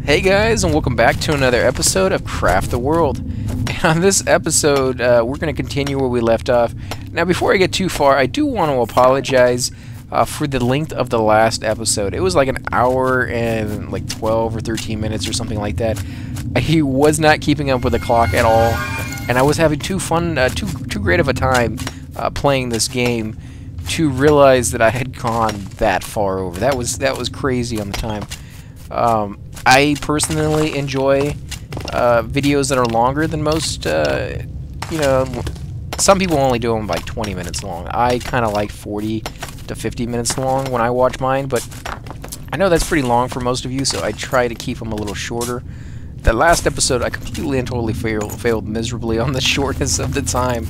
Hey guys, and welcome back to another episode of Craft the World. And on this episode, we're going to continue where we left off. Now, before I get too far, I do want to apologize for the length of the last episode. It was like an hour and like 12 or 13 minutes or something like that. I was not keeping up with the clock at all, and I was having too great of a time playing this game to realize that I had gone that far over. That was crazy on the time. I personally enjoy videos that are longer than most. You know, some people only do them like 20 minutes long. I kind of like 40 to 50 minutes long when I watch mine, but I know that's pretty long for most of you, so I try to keep them a little shorter. That last episode, I completely and totally failed miserably on the shortness of the time.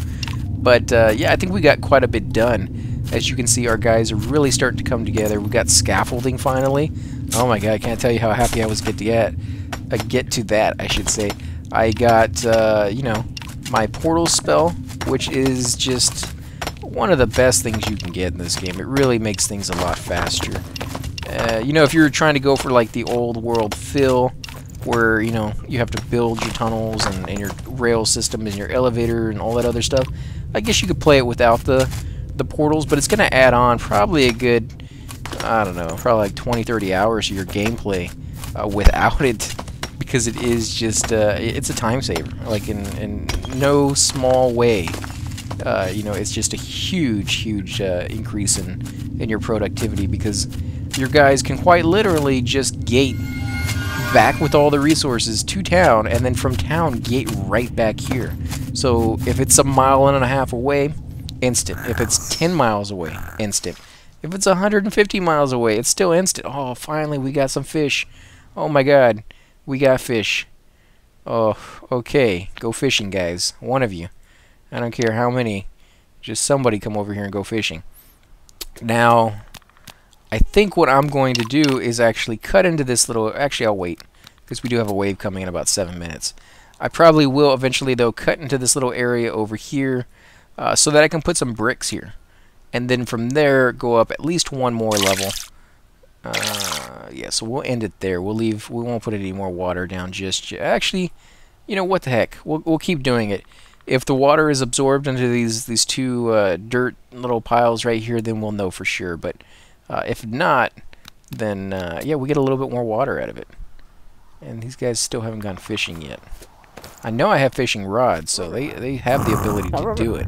But yeah, I think we got quite a bit done. As you can see, our guys are really starting to come together. We got scaffolding finally. Oh my god, I can't tell you how happy I was get to that, I should say. I got, you know, my portal spell, which is just one of the best things you can get in this game. It really makes things a lot faster. You know, if you're trying to go for like the old world fill, where, you know, you have to build your tunnels and your rail system and your elevator and all that other stuff, I guess you could play it without the portals, but it's going to add on probably a good, I don't know, probably like 20-30 hours of your gameplay without it, because it is just, it's a time saver, like in no small way. You know, it's just a huge increase in your productivity, because your guys can quite literally just gate back with all the resources to town, and then from town gate right back here. So if it's 1.5 miles away, instant. If it's 10 miles away, instant. If it's 150 miles away, it's still instant. Oh, finally we got some fish. Oh my god, we got fish. Oh, okay. Go fishing, guys. One of you. I don't care how many. Just somebody come over here and go fishing. Now, I think what I'm going to do is actually cut into this little... Actually, I'll wait, because we do have a wave coming in about 7 minutes. I probably will eventually, though, cut into this little area over here, so that I can put some bricks here. And then from there, go up at least one more level. Yeah, so we'll end it there. We won't put any more water down just yet. Actually, you know, what the heck? We'll keep doing it. If the water is absorbed into these two dirt little piles right here, then we'll know for sure. But if not, then yeah, we get a little bit more water out of it. And these guys still haven't gone fishing yet. I know I have fishing rods, so they have the ability to do it.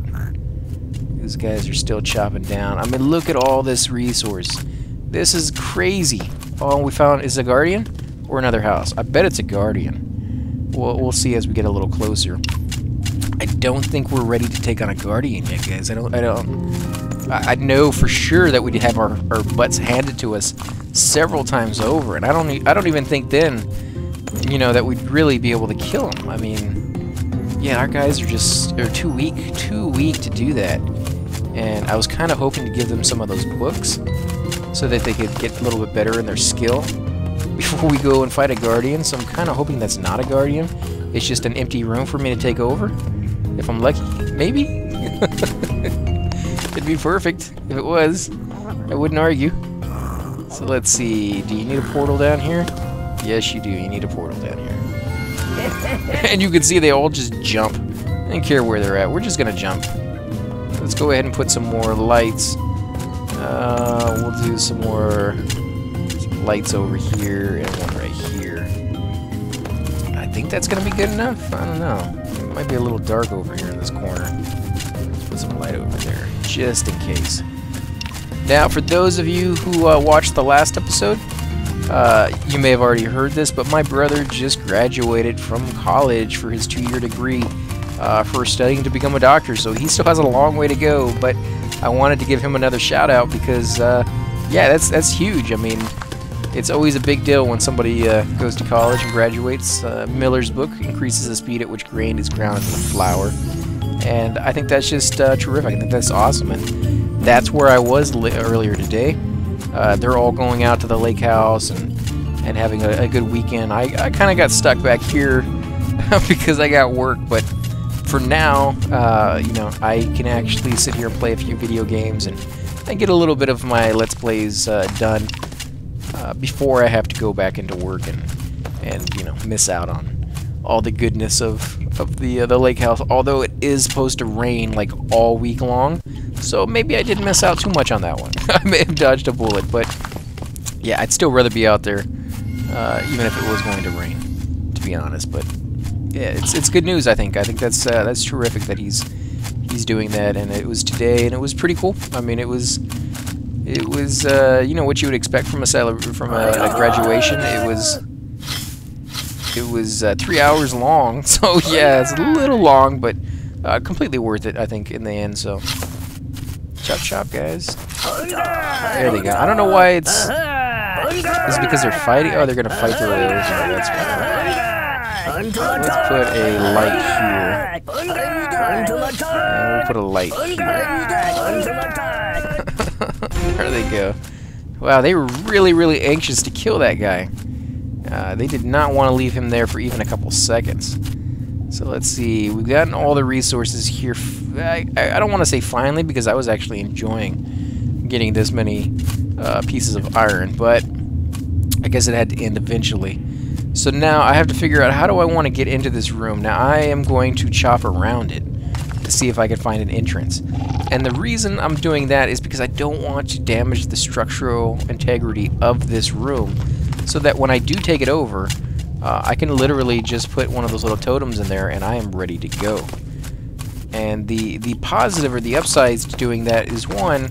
These guys are still chopping down. I mean, look at all this resource. This is crazy. Oh, we found, is it a guardian or another house? I bet it's a guardian. We'll see as we get a little closer. I don't think we're ready to take on a guardian yet, guys. I know for sure that we'd have our butts handed to us several times over, and I don't even think then, you know, that we'd really be able to kill them. I mean, yeah, our guys are too weak to do that. And I was kind of hoping to give them some of those books so that they could get a little bit better in their skill before we go and fight a guardian. So I'm kind of hoping that's not a guardian. It's just an empty room for me to take over. If I'm lucky, maybe. It'd be perfect if it was. I wouldn't argue. So let's see. Do you need a portal down here? Yes, you do. You need a portal down here. And you can see they all just jump. I don't care where they're at. We're just going to jump. Let's go ahead and put some more lights. We'll do some more lights over here and one right here. I think that's going to be good enough. I don't know. It might be a little dark over here in this corner. Let's put some light over there, just in case. Now, for those of you who watched the last episode, you may have already heard this, but my brother just graduated from college for his 2-year degree for studying to become a doctor, so he still has a long way to go, but I wanted to give him another shout out because, yeah, that's huge. I mean, it's always a big deal when somebody goes to college and graduates. Miller's book increases the speed at which grain is ground into flour, and I think that's just terrific. I think that's awesome, and that's where I was earlier today. They're all going out to the lake house and having a good weekend. I kind of got stuck back here because I got work, but for now, you know, I can actually sit here and play a few video games and get a little bit of my Let's Plays done before I have to go back into work and, you know, miss out on all the goodness of the lake house, although it is supposed to rain like all week long, so maybe I didn't miss out too much on that one. I may have dodged a bullet, but yeah, I'd still rather be out there, even if it was going to rain, to be honest. But yeah, it's good news. I think that's terrific that he's doing that, and it was today, and it was pretty cool. I mean, it was you know, what you would expect from a graduation. It was 3 hours long, so yeah, it's a little long, but completely worth it, I think, in the end. So, chop chop, guys. There they go. I don't know why it's. Is it because they're fighting? Oh, they're gonna fight their way over. That's fine. Let's put a light here. And we'll put a light here. There they go. Wow, they were really, really anxious to kill that guy. They did not want to leave him there for even a couple seconds. So let's see. We've gotten all the resources here. I don't want to say finally, because I was actually enjoying getting this many pieces of iron, but I guess it had to end eventually. So now I have to figure out, how do I want to get into this room? Now I am going to chop around it to see if I can find an entrance. And the reason I'm doing that is because I don't want to damage the structural integrity of this room, so that when I do take it over, I can literally just put one of those little totems in there and I am ready to go. And the positive, or the upsides to doing that, is one,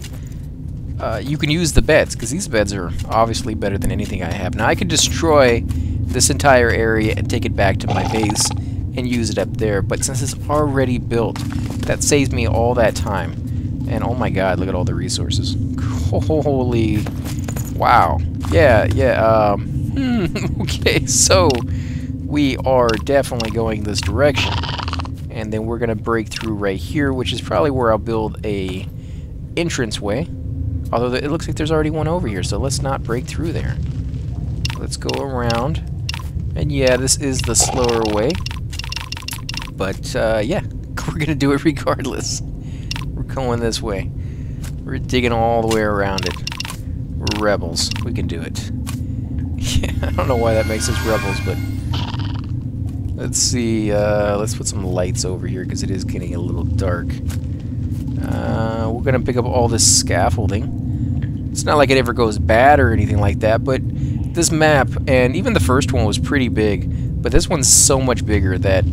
you can use the beds, because these beds are obviously better than anything I have. Now I could destroy this entire area and take it back to my base and use it up there, but since it's already built, that saves me all that time. And oh my god, look at all the resources. Holy wow. Yeah, okay, so we are definitely going this direction. And then we're gonna break through right here, which is probably where I'll build a entranceway. Although it looks like there's already one over here, so let's not break through there. Let's go around. And yeah, this is the slower way. But yeah, we're gonna do it regardless. We're going this way. We're digging all the way around it. We're rebels. We can do it. Yeah, I don't know why that makes us rebels, but let's see. Let's put some lights over here because it is getting a little dark. We're gonna pick up all this scaffolding. It's not like it ever goes bad or anything like that, but this map, and even the first one, was pretty big, but this one's so much bigger that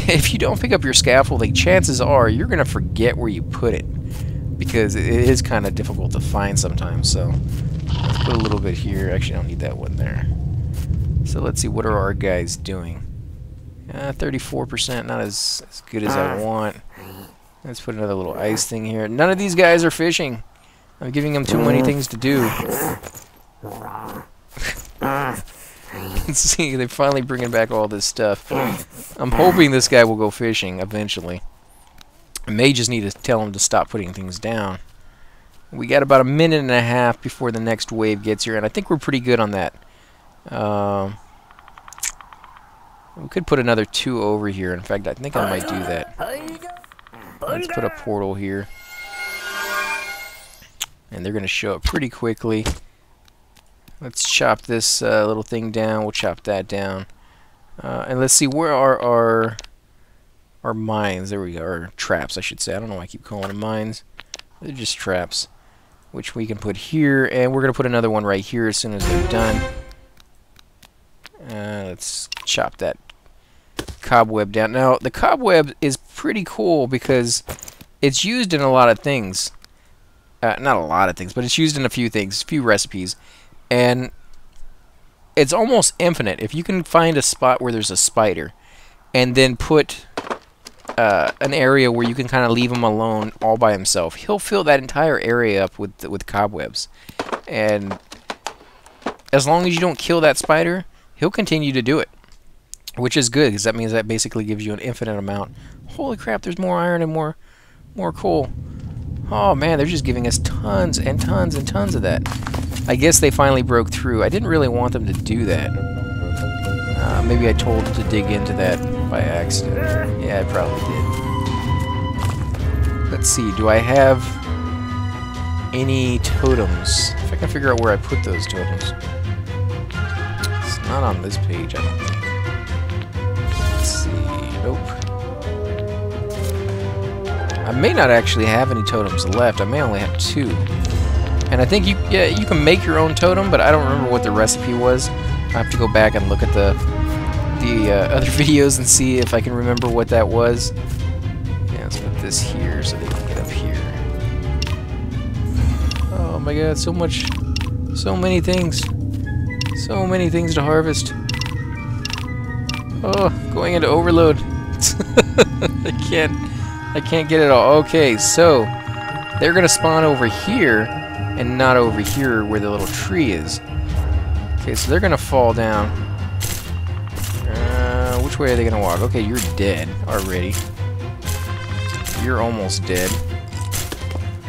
if you don't pick up your scaffolding, chances are you're gonna forget where you put it, because it is kind of difficult to find sometimes. So let's put a little bit here. Actually, I don't need that one there. So let's see, what are our guys doing? 34%, not as good as I want. Let's put another little ice thing here. None of these guys are fishing. I'm giving them too many things to do. Let's see, they're finally bringing back all this stuff. I'm hoping this guy will go fishing eventually. I may just need to tell him to stop putting things down. We got about a minute and a half before the next wave gets here, and I think we're pretty good on that. We could put another 2 over here. In fact, I think I might do that. Let's put a portal here. And they're going to show up pretty quickly. Let's chop this little thing down. We'll chop that down. And let's see, where are our mines? There we go. Or traps, I should say. I don't know why I keep calling them mines. They're just traps, which we can put here. And we're going to put another one right here as soon as they're done. Let's chop that cobweb down. Now, the cobweb is pretty cool because it's used in a lot of things. Not a lot of things, but it's used in a few things, a few recipes. And it's almost infinite. If you can find a spot where there's a spider and then put an area where you can kind of leave him alone all by himself, he'll fill that entire area up with cobwebs. And as long as you don't kill that spider, he'll continue to do it, which is good, because that means that basically gives you an infinite amount. Holy crap, there's more iron and more coal. Oh man, they're just giving us tons and tons and tons of that. I guess they finally broke through. I didn't really want them to do that. Maybe I told them to dig into that by accident. Yeah, I probably did. Let's see, do I have any totems? If I can figure out where I put those totems. It's Not on this page, I don't think. Let's see. Nope. I may not actually have any totems left. I may only have 2. And I think you can make your own totem, but I don't remember what the recipe was. I have to go back and look at the other videos and see if I can remember what that was. Yeah, let's put this here so they can get up here. Oh my god, so many things. So many things to harvest. Oh, going into overload. I can't get it all. Okay, so they're gonna spawn over here and not over here where the little tree is. Okay, so they're gonna fall down. Which way are they gonna walk? Okay, you're dead already. You're almost dead.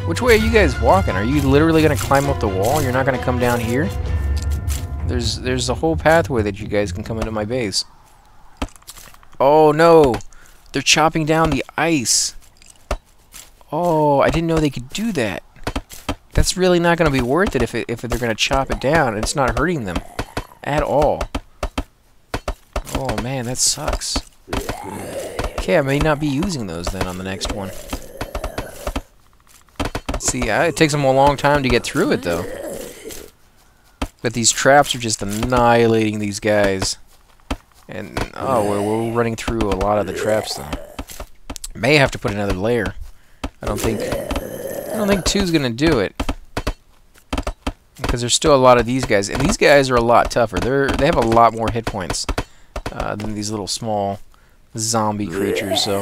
Which way are you guys walking? Are you literally gonna climb up the wall? You're not gonna come down here? There's a whole pathway that you guys can come into my base. Oh no! They're chopping down the ice. Oh, I didn't know they could do that. That's really not going to be worth it if they're going to chop it down. It's not hurting them at all. Oh man, that sucks. Okay, I may not be using those then on the next one. See, it takes them a long time to get through it though. But these traps are just annihilating these guys. And, oh, we're running through a lot of the traps then. May have to put another layer. I don't think 2's gonna do it. Because there's still a lot of these guys. And these guys are a lot tougher. They have a lot more hit points than these little small zombie creatures, so...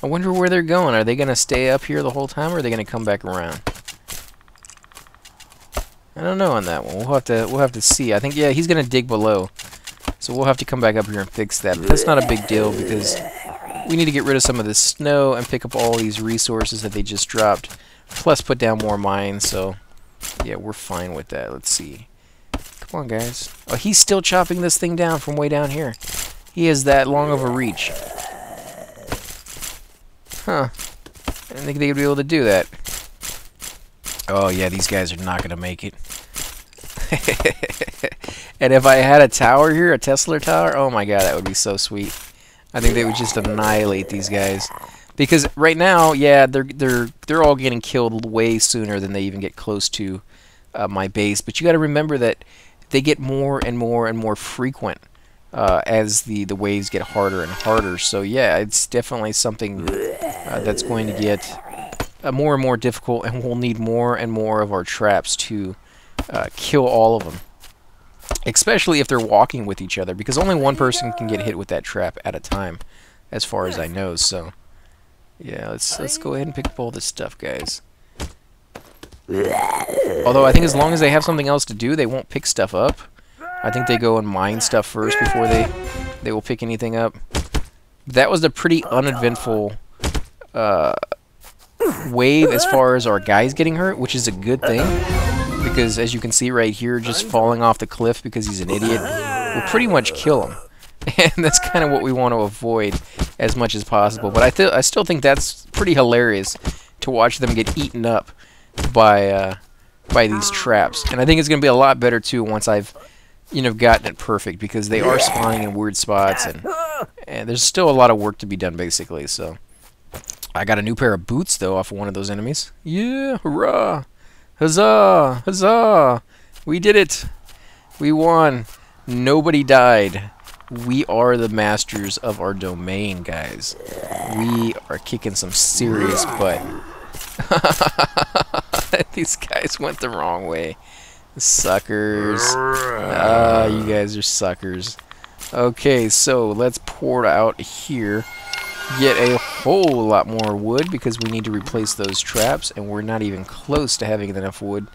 I wonder where they're going. Are they gonna stay up here the whole time, or are they gonna come back around? I don't know on that one. We'll have to see. I think, yeah, he's gonna dig below, so we'll have to come back up here and fix that. But that's not a big deal because we need to get rid of some of this snow and pick up all these resources that they just dropped, plus put down more mines. So yeah, we're fine with that. Let's see. Come on, guys. Oh, he's still chopping this thing down from way down here. He has that long of a reach. Huh. I didn't think they would be able to do that. Oh yeah, these guys are not gonna make it. And if I had a tower here, a Tesla tower, oh my god, that would be so sweet. I think they would just annihilate these guys. Because right now, yeah, they're all getting killed way sooner than they even get close to my base. But you got to remember that they get more and more and more frequent as the waves get harder and harder. So yeah, it's definitely something that's going to get more and more difficult, and we'll need more and more of our traps to kill all of them. Especially if they're walking with each other, because only one person can get hit with that trap at a time, as far as I know. So yeah, let's go ahead and pick up all this stuff, guys. Although I think as long as they have something else to do, they won't pick stuff up. I think they go and mine stuff first before they will pick anything up. That was a pretty uneventful wave as far as our guys getting hurt, which is a good thing, because as you can see right here, just falling off the cliff because he's an idiot will pretty much kill him. And that's kind of what we want to avoid as much as possible. But I still think that's pretty hilarious to watch them get eaten up by these traps. And I think it's going to be a lot better too once I've gotten it perfect, because they are spawning in weird spots, and there's still a lot of work to be done basically. So I got a new pair of boots though off of one of those enemies. Yeah, hurrah! Huzzah! Huzzah! We did it! We won! Nobody died. We are the masters of our domain, guys. We are kicking some serious butt. These guys went the wrong way. Suckers. You guys are suckers. Okay, so let's pour out here. Get a whole lot more wood, because we need to replace those traps, and we're not even close to having enough wood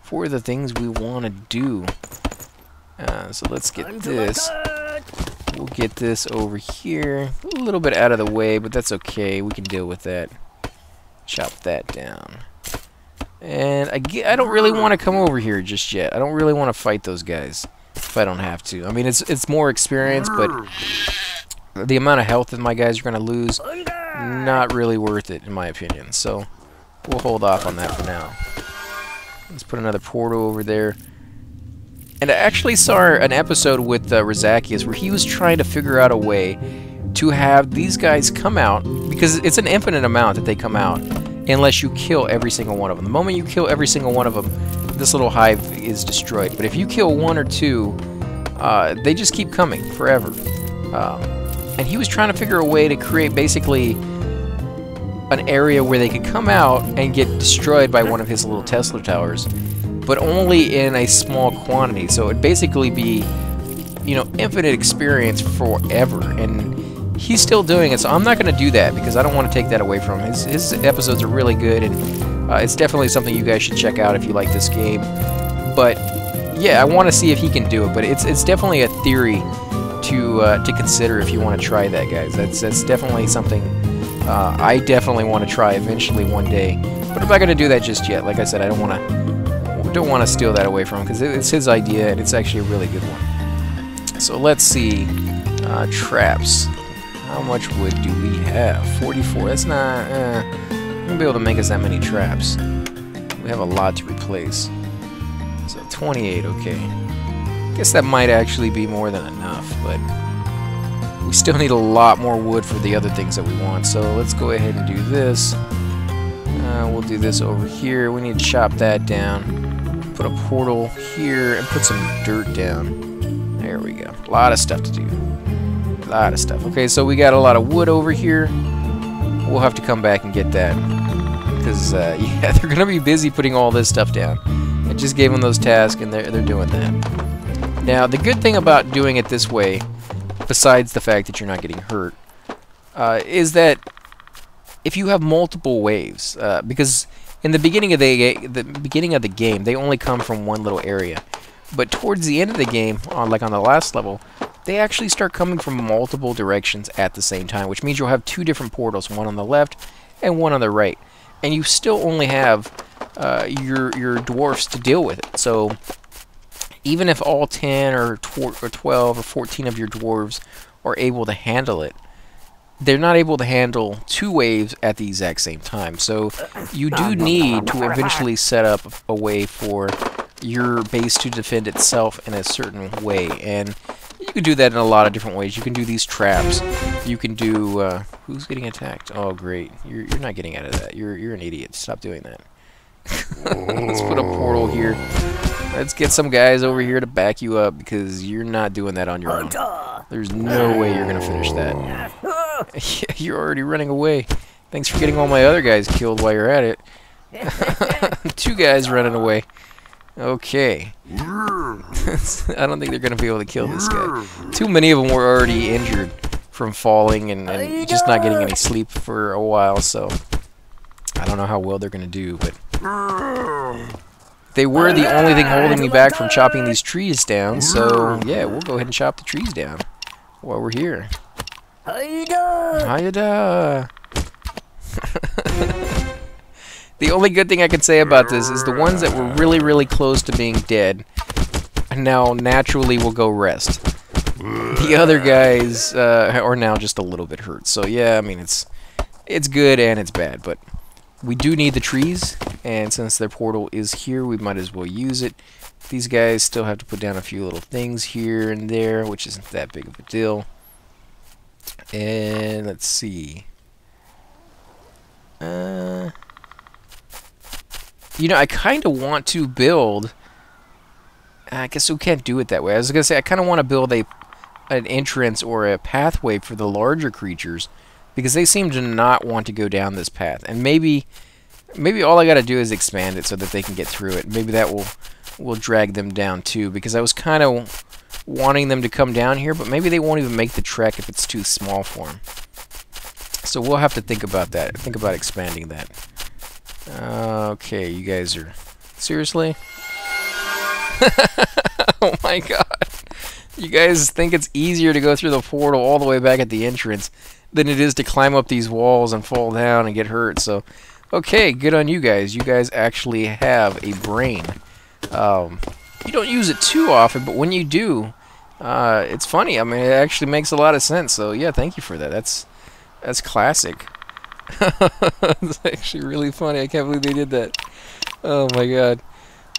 for the things we want to do. So let's get this. We'll get this over here. A little bit out of the way, but that's okay. We can deal with that. Chop that down. And I don't really want to come over here just yet. I don't really want to fight those guys if I don't have to. I mean, it's more experience, but the amount of health that my guys are going to lose, not really worth it in my opinion. So we'll hold off on that for now. Let's put another portal over there. And I actually saw an episode with Rizakias where he was trying to figure out a way to have these guys come out, because it's an infinite amount that they come out unless you kill every single one of them. The moment you kill every single one of them, this little hive is destroyed. But if you kill one or two, they just keep coming forever. And he was trying to figure a way to create basically an area where they could come out and get destroyed by one of his little Tesla towers, but only in a small quantity. So it'd basically be, you know, infinite experience forever. And he's still doing it, so I'm not going to do that because I don't want to take that away from him. His episodes are really good, and it's definitely something you guys should check out if you like this game. But yeah, I want to see if he can do it. But it's definitely a theory to consider if you want to try that, guys. That's definitely something I definitely want to try eventually one day. But I'm not going to do that just yet. Like I said, I don't want to steal that away from him because it's his idea, and it's actually a really good one. So let's see, traps. How much wood do we have? 44. That's not... I'm gonna be able to make us that many traps. We have a lot to replace. So 28, okay. Guess that might actually be more than enough, but we still need a lot more wood for the other things that we want. So let's go ahead and do this. We'll do this over here. We need to chop that down. Put a portal here and put some dirt down. There we go. A lot of stuff to do. A lot of stuff. Okay, so we got a lot of wood over here. We'll have to come back and get that. Because, yeah, they're going to be busy putting all this stuff down. I just gave them those tasks, and they're doing that. Now, the good thing about doing it this way, besides the fact that you're not getting hurt, is that if you have multiple waves, because in the beginning of the game, they only come from one little area. But towards the end of the game, like on the last level, they actually start coming from multiple directions at the same time, which means you'll have two different portals, one on the left and one on the right. And you still only have your dwarfs to deal with it. So even if all 10 or 12 or 14 of your dwarves are able to handle it, they're not able to handle two waves at the exact same time. So you do need to eventually set up a way for your base to defend itself in a certain way. And you can do that in a lot of different ways. You can do these traps. You can do... who's getting attacked? Oh, great. You're not getting out of that. You're an idiot. Stop doing that. Let's put a portal here. Let's get some guys over here to back you up because you're not doing that on your own. There's no way you're going to finish that. Yeah, you're already running away. Thanks for getting all my other guys killed while you're at it. Two guys running away. Okay. I don't think they're going to be able to kill this guy. Too many of them were already injured from falling and just not getting any sleep for a while, so I don't know how well they're going to do, but they were the only thing holding me back from chopping these trees down, so yeah, we'll go ahead and chop the trees down while we're here. Hayada! The only good thing I can say about this is the ones that were really, really close to being dead now naturally will go rest. The other guys are now just a little bit hurt. So yeah, I mean, it's good and it's bad, but we do need the trees, and since their portal is here, we might as well use it. These guys still have to put down a few little things here and there, which isn't that big of a deal. And let's see. You know, I kind of want to build... I guess we can't do it that way. I was going to say, I kind of want to build an entrance or a pathway for the larger creatures, because they seem to not want to go down this path. And maybe all I got to do is expand it so that they can get through it. Maybe that will drag them down too, because I was kind of wanting them to come down here, but maybe they won't even make the trek if it's too small for them. So we'll have to think about that. Think about expanding that. Okay, you guys are... Seriously? Oh my god. You guys think it's easier to go through the portal all the way back at the entrance than it is to climb up these walls and fall down and get hurt. So, okay, good on you guys. You guys actually have a brain. You don't use it too often, but when you do, it's funny. I mean, it actually makes a lot of sense. So, yeah, thank you for that. That's classic. It's actually really funny. I can't believe they did that. Oh my god.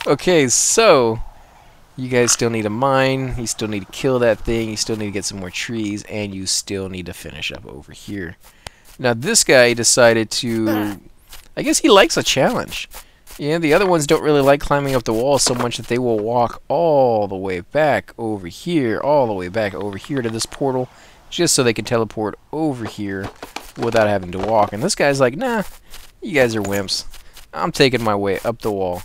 Okay, so You guys still need a mine. You still need to kill that thing. You still need to get some more trees. And you still need to finish up over here. Now, this guy decided to... I guess he likes a challenge. Yeah, the other ones don't really like climbing up the wall so much that they will walk all the way back over here. All the way back over here to this portal. Just so they can teleport over here without having to walk. And this guy's like, nah, you guys are wimps. I'm taking my way up the wall.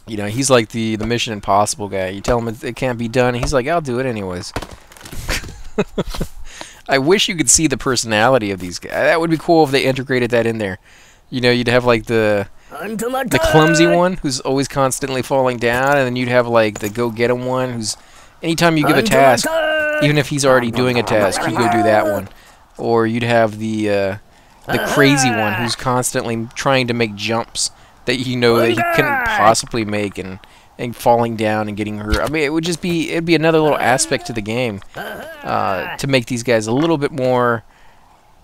You know, he's like the Mission Impossible guy. You tell him it can't be done, and he's like, I'll do it anyways. I wish you could see the personality of these guys. That would be cool if they integrated that in there. You know, you'd have like the clumsy one who's always constantly falling down, and then you'd have like the go-get-him one who's, anytime you give a task, even if he's already doing a task, he'd go do that one. Or you'd have the crazy one who's constantly trying to make jumps that you know that he couldn't possibly make, and falling down and getting hurt. I mean, it'd be another little aspect to the game to make these guys a little bit more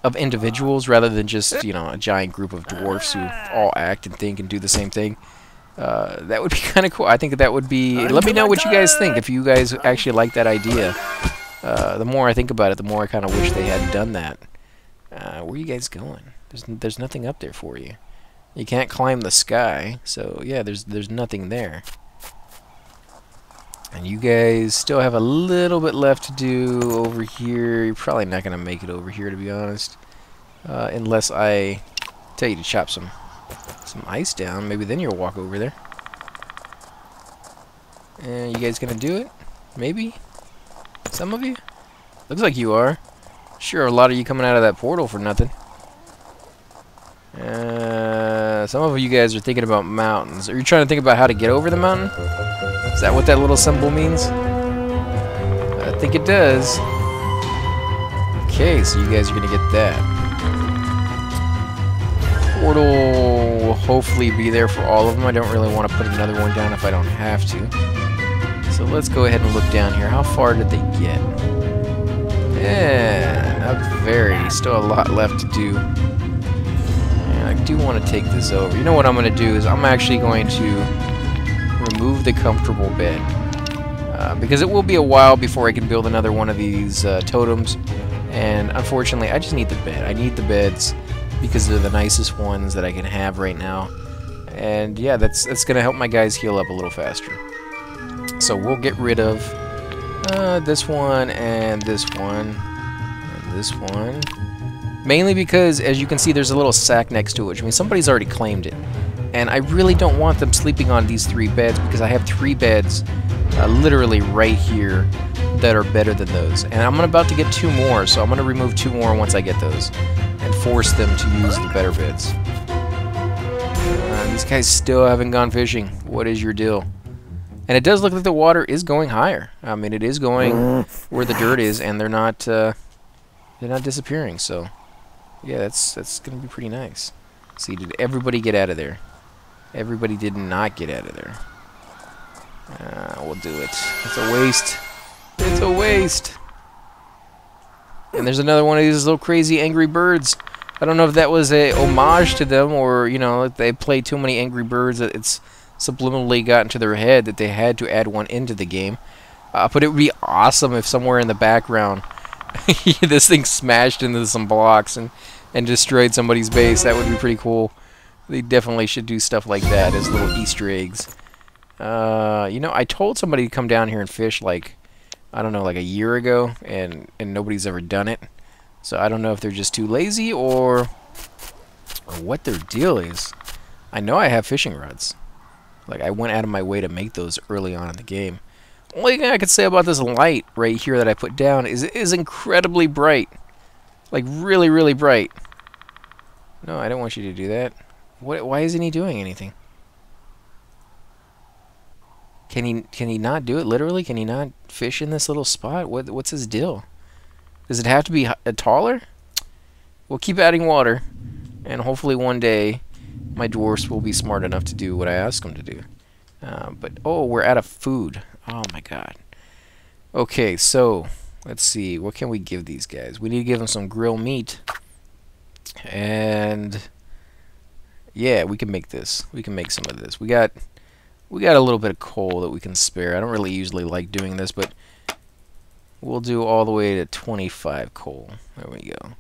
of individuals rather than just, you know, a giant group of dwarfs who all act and think and do the same thing. That would be kind of cool. I think that would be... Let me know what you guys think, if you guys actually like that idea. The more I think about it, the more I kind of wish they had done that. Where are you guys going? There's nothing up there for you. You can't climb the sky, so yeah, there's nothing there. And you guys still have a little bit left to do over here. You're probably not going to make it over here, to be honest. Unless I tell you to chop some ice down. Maybe then you'll walk over there. And you guys going to do it? Maybe? Some of you? Looks like you are. Sure, a lot of you coming out of that portal for nothing. Some of you guys are thinking about mountains. Are you trying to think about how to get over the mountain? Is that what that little symbol means? I think it does. Okay, so you guys are going to get that. Portal will hopefully be there for all of them. I don't really want to put another one down if I don't have to. So let's go ahead and look down here. How far did they get? Yeah, not very. Still a lot left to do. I do want to take this over. You know what I'm going to do is I'm actually going to remove the comfortable bed. Because it will be a while before I can build another one of these totems. And unfortunately, I just need the bed. I need the beds because they're the nicest ones that I can have right now. And yeah, that's going to help my guys heal up a little faster. So we'll get rid of this one and this one and this one. Mainly because, as you can see, there's a little sack next to it, which means somebody's already claimed it. And I really don't want them sleeping on these 3 beds, because I have 3 beds literally right here that are better than those. And I'm about to get 2 more, so I'm going to remove 2 more once I get those. And force them to use the better beds. These guys still haven't gone fishing. What is your deal? And it does look like the water is going higher. I mean, it is going where the dirt is, and they're not disappearing, so... Yeah, that's going to be pretty nice. See, did everybody get out of there? Everybody did not get out of there. We'll do it. It's a waste. It's a waste. And there's another one of these little crazy angry birds. I don't know if that was a homage to them, or, you know, they played too many Angry Birds that it's subliminally got into their head that they had to add one into the game. But it would be awesome if somewhere in the background this thing smashed into some blocks and destroyed somebody's base. That would be pretty cool. They definitely should do stuff like that as little Easter eggs. You know, I told somebody to come down here and fish, like, I don't know, like a year ago, and nobody's ever done it. So I don't know if they're just too lazy or what their deal is. I know I have fishing rods. Like, I went out of my way to make those early on in the game. Only thing I could say about this light right here that I put down is it is incredibly bright. Like, really, really bright. No, I don't want you to do that. Why isn't he doing anything? Can he not do it literally? Can he not fish in this little spot? What's his deal? Does it have to be taller? We'll keep adding water, and hopefully one day my dwarfs will be smart enough to do what I ask them to do. But oh, we're out of food. Oh my god. Okay, so let's see. What can we give these guys? We need to give them some grilled meat. And yeah, we can make this. We can make some of this. We got We got a little bit of coal that we can spare. I don't really usually like doing this, but we'll do all the way to 25 coal. There we go.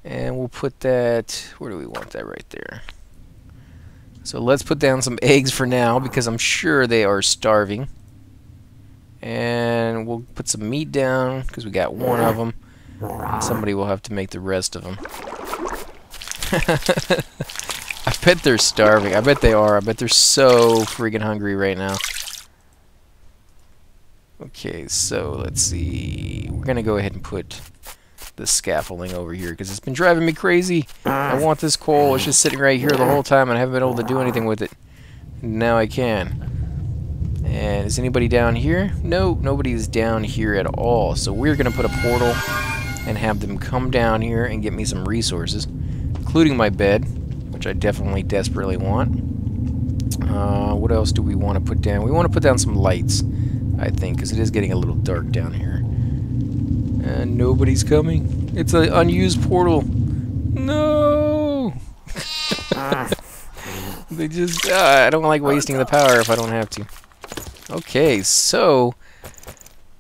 And we'll put that, where do we want that? Right there. So let's put down some eggs for now, because I'm sure they are starving. And we'll put some meat down, because we got one of them. And somebody will have to make the rest of them. I bet they're starving. I bet they are. I bet they're so freaking hungry right now. Okay, so let's see. We're going to go ahead and put the scaffolding over here, because it's been driving me crazy. I want this coal. It's just sitting right here the whole time, and I haven't been able to do anything with it. Now I can. And is anybody down here? No, nobody is down here at all. So we're going to put a portal and have them come down here and get me some resources, including my bed, which I definitely desperately want. What else do we want to put down? We want to put down some lights, I think, because it is getting a little dark down here. And nobody's coming. It's an unused portal. No! They just... I don't like wasting the power if I don't have to. Okay, so...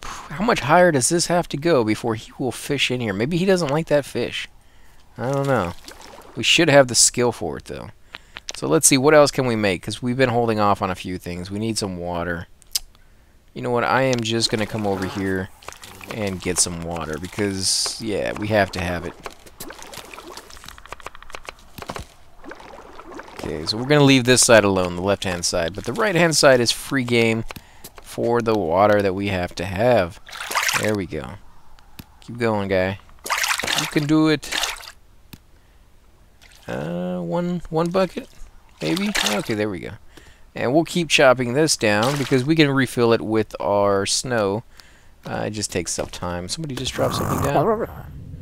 how much higher does this have to go before he will fish in here? Maybe he doesn't like that fish. I don't know. We should have the skill for it, though. So let's see, what else can we make? Because we've been holding off on a few things. We need some water. You know what? I am just going to come over here and get some water. Because, yeah, we have to have it. Okay, so we're going to leave this side alone, the left-hand side. But the right-hand side is free game for the water that we have to have. There we go. Keep going, guy. You can do it. One bucket, maybe? Okay, there we go. And we'll keep chopping this down because we can refill it with our snow. It just takes some time. Somebody just dropped something down.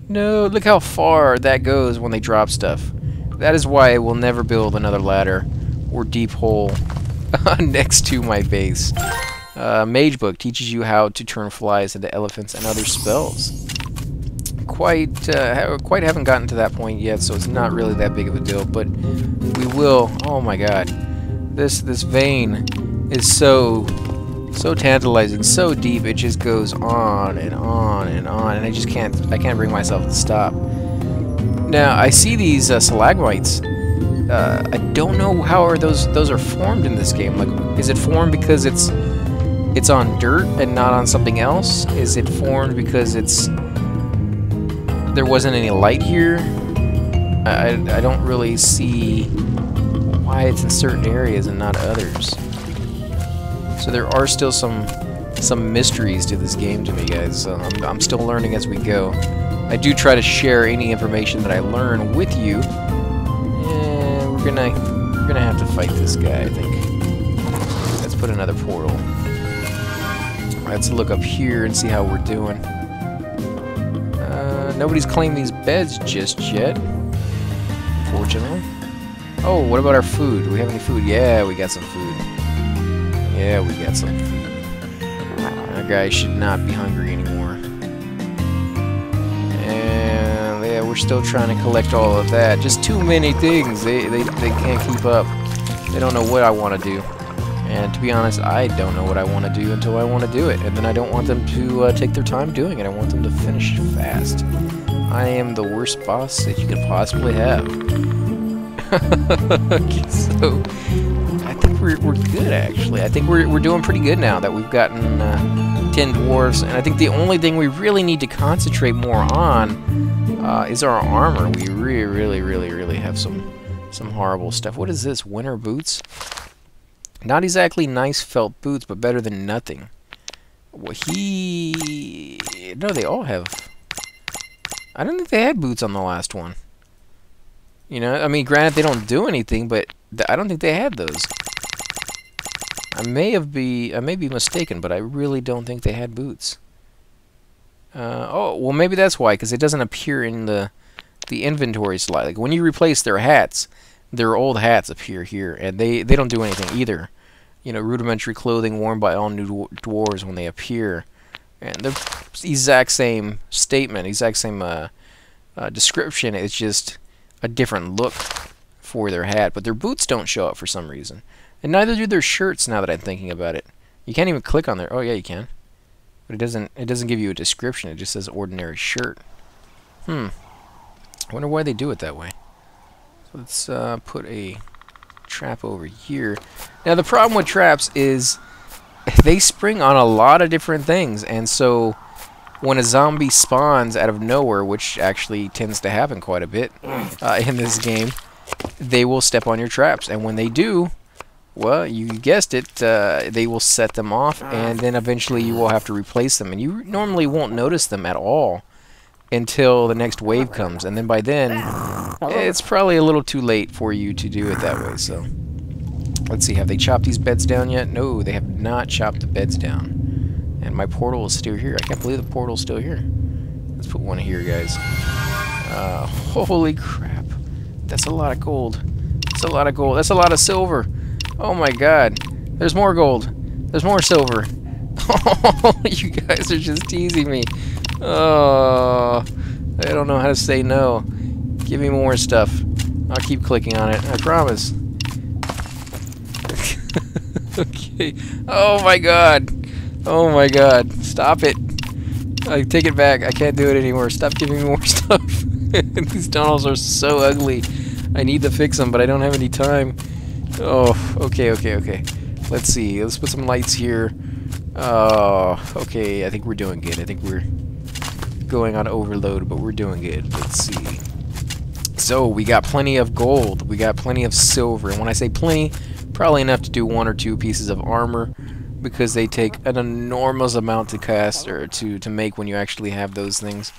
No, look how far that goes when they drop stuff. That is why I will never build another ladder or deep hole next to my base. Mage book teaches you how to turn flies into elephants and other spells. Quite haven't gotten to that point yet, so it's not really that big of a deal, but we will. Oh my god, this vein is so tantalizing, so deep. It just goes on and on and on, and I can't bring myself to stop. Now I see these stalagmites. I don't know how are those are formed in this game. Like, is it formed because it's on dirt and not on something else? Is it formed because there wasn't any light here? I don't really see why it's in certain areas and not others. So there are still some mysteries to this game to me, guys. I'm still learning as we go. I do try to share any information that I learn with you. And we're gonna have to fight this guy, I think. Let's put another portal. Let's look up here and see how we're doing. Nobody's claimed these beds just yet, unfortunately. Oh, what about our food? Do we have any food? Yeah, we got some food. Yeah, we got some food. That guy should not be hungry anymore. And yeah, we're still trying to collect all of that. Just too many things. They can't keep up. They don't know what I want to do. And to be honest, I don't know what I want to do until I want to do it. And then I don't want them to take their time doing it. I want them to finish fast. I am the worst boss that you could possibly have. Okay, so I think we're good, actually. I think we're doing pretty good now that we've gotten 10 dwarves. And I think the only thing we really need to concentrate more on is our armor. We really have some horrible stuff. What is this? Winter boots? Not exactly nice felt boots, but better than nothing. Well, no, they all have... I don't think they had boots on the last one. You know, I mean, granted, they don't do anything, but I don't think they had those. I may be mistaken, but I really don't think they had boots. Oh, well, maybe that's why, because it doesn't appear in the inventory slide. Like, when you replace their hats, their old hats appear here, and they don't do anything either. You know, rudimentary clothing worn by all new dwarves when they appear. And the exact same statement, exact same description. It's just a different look for their hat, but their boots don't show up for some reason. And neither do their shirts, now that I'm thinking about it. You can't even click on their... Oh, yeah, you can. But it doesn't give you a description. It just says ordinary shirt. I wonder why they do it that way. So let's put a trap over here. Now, the problem with traps is they spring on a lot of different things. And so when a zombie spawns out of nowhere, which actually tends to happen quite a bit in this game, they will step on your traps. And when they do... Well, you guessed it, they will set them off, and then eventually you will have to replace them. And you normally won't notice them at all until the next wave comes. And then by then, it's probably a little too late for you to do it that way. So, let's see, have they chopped these beds down yet? No, they have not chopped the beds down. And my portal is still here. I can't believe the portal's still here. Let's put one here, guys. Holy crap. That's a lot of gold. That's a lot of gold. That's a lot of silver. Oh my god. There's more gold. There's more silver. Oh, you guys are just teasing me. Oh, I don't know how to say no. Give me more stuff. I'll keep clicking on it. I promise. Okay. Oh my god. Oh my god. Stop it. I take it back. I can't do it anymore. Stop giving me more stuff. These tunnels are so ugly. I need to fix them, but I don't have any time. Oh, okay. Let's see. Let's put some lights here. Oh, okay. I think we're doing good. I think we're going on overload, but we're doing good. Let's see. So, we got plenty of gold. We got plenty of silver. And when I say plenty, probably enough to do 1 or 2 pieces of armor, because they take an enormous amount to cast, or to make when you actually have those things.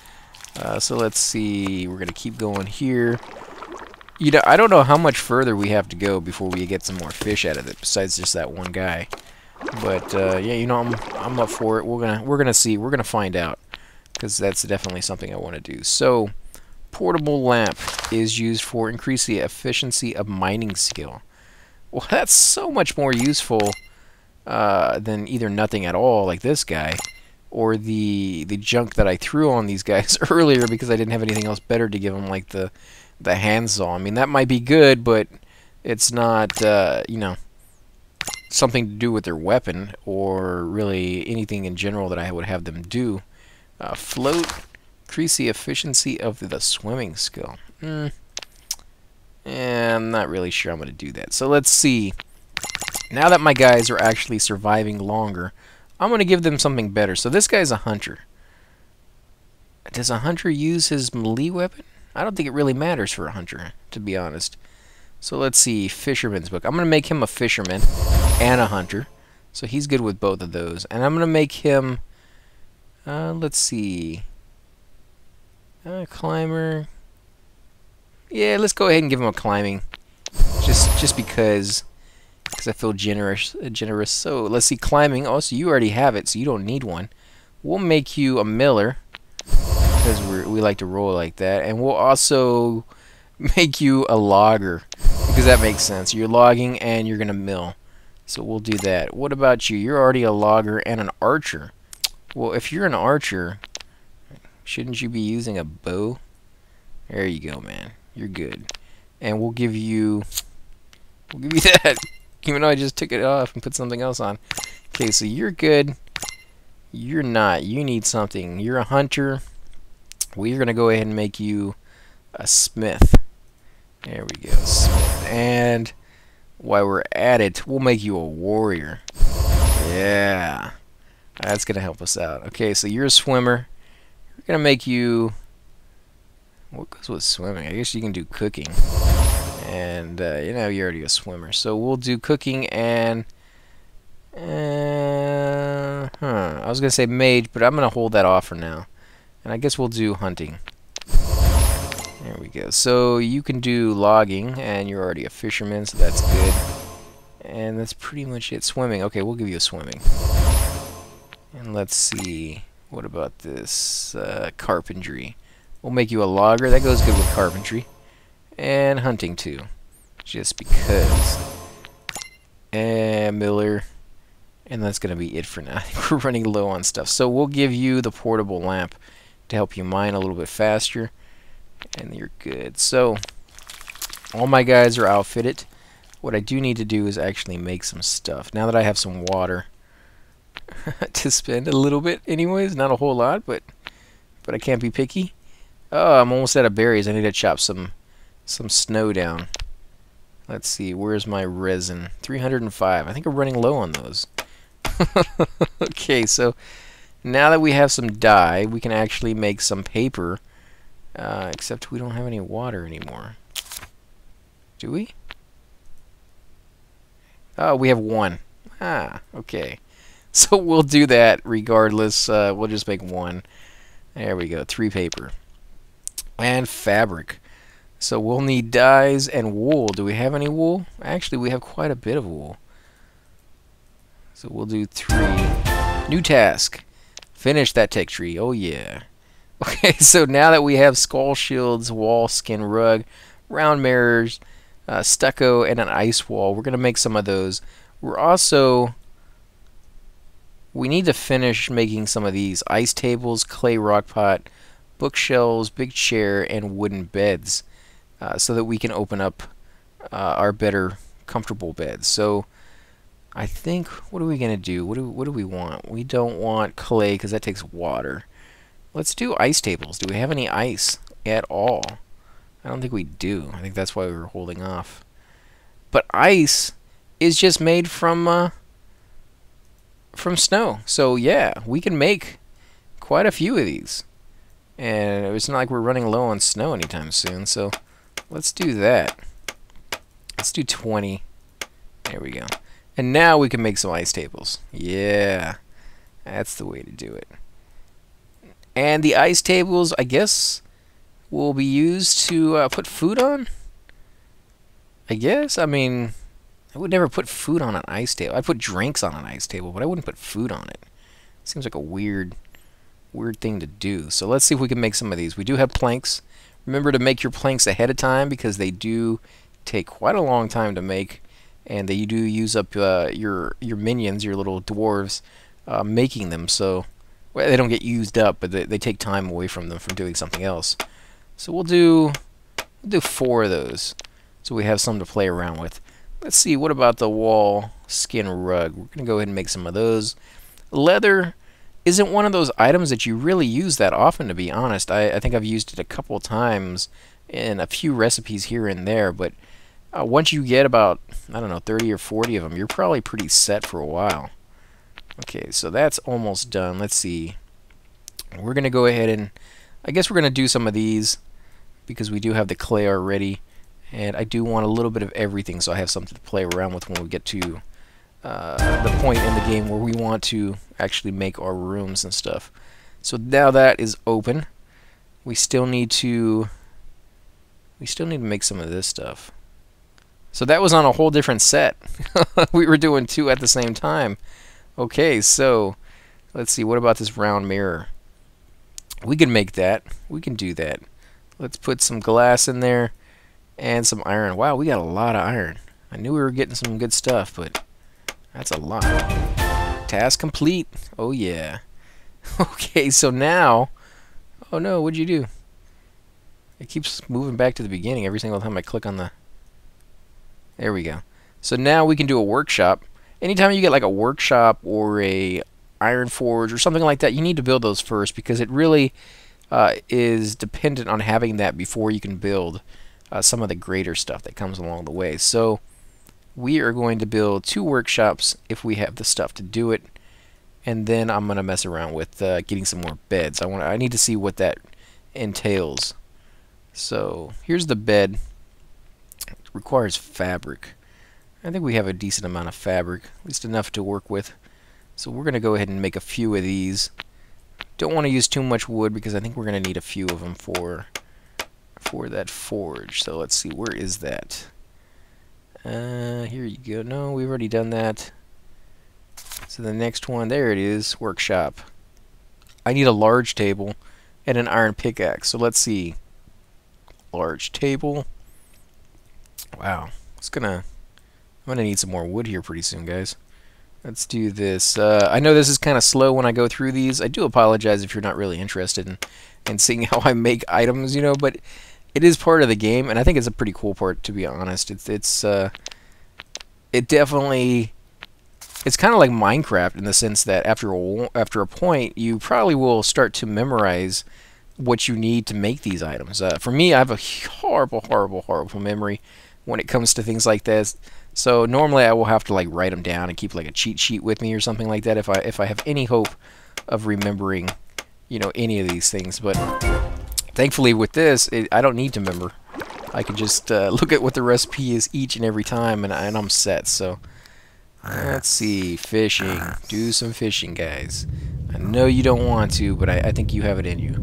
So, let's see. We're going to keep going here. You know, I don't know how much further we have to go before we get some more fish out of it, besides just that one guy. But yeah, you know, I'm up for it. We're gonna see. We're gonna find out, because that's definitely something I want to do. So, portable lamp is used for increase the efficiency of mining skill. Well, that's so much more useful than either nothing at all, like this guy, or the junk that I threw on these guys earlier because I didn't have anything else better to give them, like the handsaw. I mean, that might be good, but it's not, you know, something to do with their weapon, or really anything in general that I would have them do. Float, increase the efficiency of the swimming skill. I'm not really sure I'm going to do that. So let's see. Now that my guys are actually surviving longer, I'm going to give them something better. So this guy's a hunter. Does a hunter use his melee weapon? I don't think it really matters for a hunter, to be honest. So let's see, Fisherman's Book. I'm going to make him a fisherman and a hunter. So he's good with both of those. And I'm going to make him, let's see, climber. Yeah, let's go ahead and give him a climbing. Just because I feel generous. So let's see, climbing. Oh, so you already have it, so you don't need one. We'll make you a miller, because we like to roll like that. And we'll also make you a logger, because that makes sense. You're logging and you're going to mill. So we'll do that. What about you? You're already a logger and an archer. Well, if you're an archer, shouldn't you be using a bow? There you go, man. You're good. And we'll give you that, even though I just took it off and put something else on. Okay, so you're good. You're not. You need something. You're a hunter. We're going to go ahead and make you a smith. There we go, smith. And while we're at it, we'll make you a warrior. Yeah. That's going to help us out. Okay, so you're a swimmer. We're going to make you... What goes with swimming? I guess you can do cooking. And, you know, you're already a swimmer. So we'll do cooking and... I was going to say mage, but I'm going to hold that off for now. And I guess we'll do hunting. There we go. So you can do logging, and you're already a fisherman, so that's good. And that's pretty much it. Swimming. Okay, we'll give you a swimming. And let's see. What about this? Carpentry. We'll make you a logger. That goes good with carpentry. And hunting, too. Just because. And miller. And that's going to be it for now. I think we're running low on stuff. So we'll give you the portable lamp to help you mine a little bit faster. And you're good. So, all my guys are outfitted. what I do need to do is actually make some stuff. Now that I have some water to spend a little bit anyways, not a whole lot, but I can't be picky. Oh, I'm almost out of berries. I need to chop some snow down. Let's see, where's my resin? 305. I think I'm running low on those. Okay, so now that we have some dye, we can actually make some paper. Except we don't have any water anymore. Do we? Oh, we have one. Ah, okay. So we'll do that regardless. We'll just make one. There we go. 3 paper. And fabric. So we'll need dyes and wool. Do we have any wool? Actually, we have quite a bit of wool. So we'll do 3. New task. Finish that tech tree. Oh, yeah. Okay, so now that we have skull shields, wall skin rug, round mirrors, stucco, and an ice wall, we're going to make some of those. We need to finish making some of these. Ice tables, clay rock pot, bookshelves, big chair, and wooden beds. So that we can open up our better, comfortable beds. So I think, what are we going to do? What do we want? We don't want clay because that takes water. Let's do ice tables. Do we have any ice at all? I don't think we do. I think that's why we were holding off. But ice is just made from snow. So yeah, we can make quite a few of these. And it's not like we're running low on snow anytime soon. So let's do that. Let's do 20. There we go. And now we can make some ice tables. Yeah, that's the way to do it. And the ice tables, I guess, will be used to put food on? I guess? I mean, I would never put food on an ice table. I'd put drinks on an ice table, but I wouldn't put food on it. Seems like a weird thing to do. So let's see if we can make some of these. We do have planks. Remember to make your planks ahead of time because they do take quite a long time to make, and they do use up your minions, your little dwarves, making them. So well, they don't get used up, but they take time away from them from doing something else. So we'll do 4 of those, so we have some to play around with. Let's see, what about the wall skin rug? We're gonna go ahead and make some of those. Leather isn't one of those items that you really use that often, to be honest. I think I've used it a couple times in a few recipes here and there, but once you get about, I don't know, 30 or 40 of them, you're probably pretty set for a while. Okay, so that's almost done. Let's see. We're going to go ahead and, I guess we're going to do some of these because we do have the clay already, and I do want a little bit of everything so I have something to play around with when we get to the point in the game where we want to actually make our rooms and stuff. So now that is open. We still need to make some of this stuff. So that was on a whole different set. We were doing 2 at the same time. Okay, so let's see, what about this round mirror? We can make that. We can do that. Let's put some glass in there and some iron. Wow, we got a lot of iron. I knew we were getting some good stuff, but that's a lot. Task complete. Oh yeah. Okay, so now, oh no, what'd you do? It keeps moving back to the beginning every single time I click on the... There we go. So now we can do a workshop. Anytime you get like a workshop or a iron forge or something like that, you need to build those first because it really is dependent on having that before you can build some of the greater stuff that comes along the way. So we are going to build 2 workshops if we have the stuff to do it, and then I'm going to mess around with getting some more beds. I need to see what that entails. So here's the bed. It requires fabric. I think we have a decent amount of fabric, at least enough to work with. So we're going to go ahead and make a few of these. Don't want to use too much wood because I think we're going to need a few of them for that forge. So let's see, where is that? Here you go. No, we've already done that. So the next one, there it is, workshop. I need a large table and an iron pickaxe. So let's see. Large table. Wow. I'm gonna need some more wood here pretty soon, guys. Let's do this. I know this is kind of slow when I go through these. I do apologize if you're not really interested in seeing how I make items, you know, but it is part of the game, and I think it's a pretty cool part, to be honest. It's it definitely... It's kind of like Minecraft in the sense that after a point, you probably will start to memorize what you need to make these items. For me, I have a horrible memory when it comes to things like this. So normally I will have to like write them down and keep like a cheat sheet with me or something like that if I have any hope of remembering, you know, any of these things. But thankfully with this, I don't need to remember. I can just look at what the recipe is each and every time, and I'm set. So. Let's see, fishing. Do some fishing, guys. I know you don't want to, but I think you have it in you.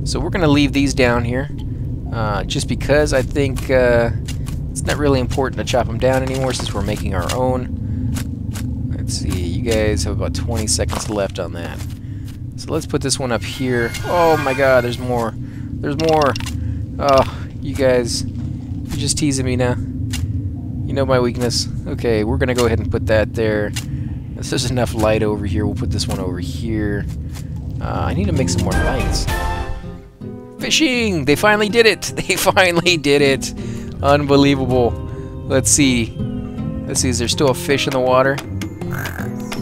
So we're going to leave these down here, just because I think it's not really important to chop them down anymore since we're making our own. Let's see, you guys have about 20 seconds left on that. So let's put this one up here. Oh my god, there's more. There's more. Oh, you guys, you're just teasing me now. You know my weakness. Okay, we're gonna go ahead and put that there. If there's enough light over here, we'll put this one over here. I need to make some more lights. Fishing! They finally did it! They finally did it! Unbelievable. Let's see. Let's see, is there still a fish in the water?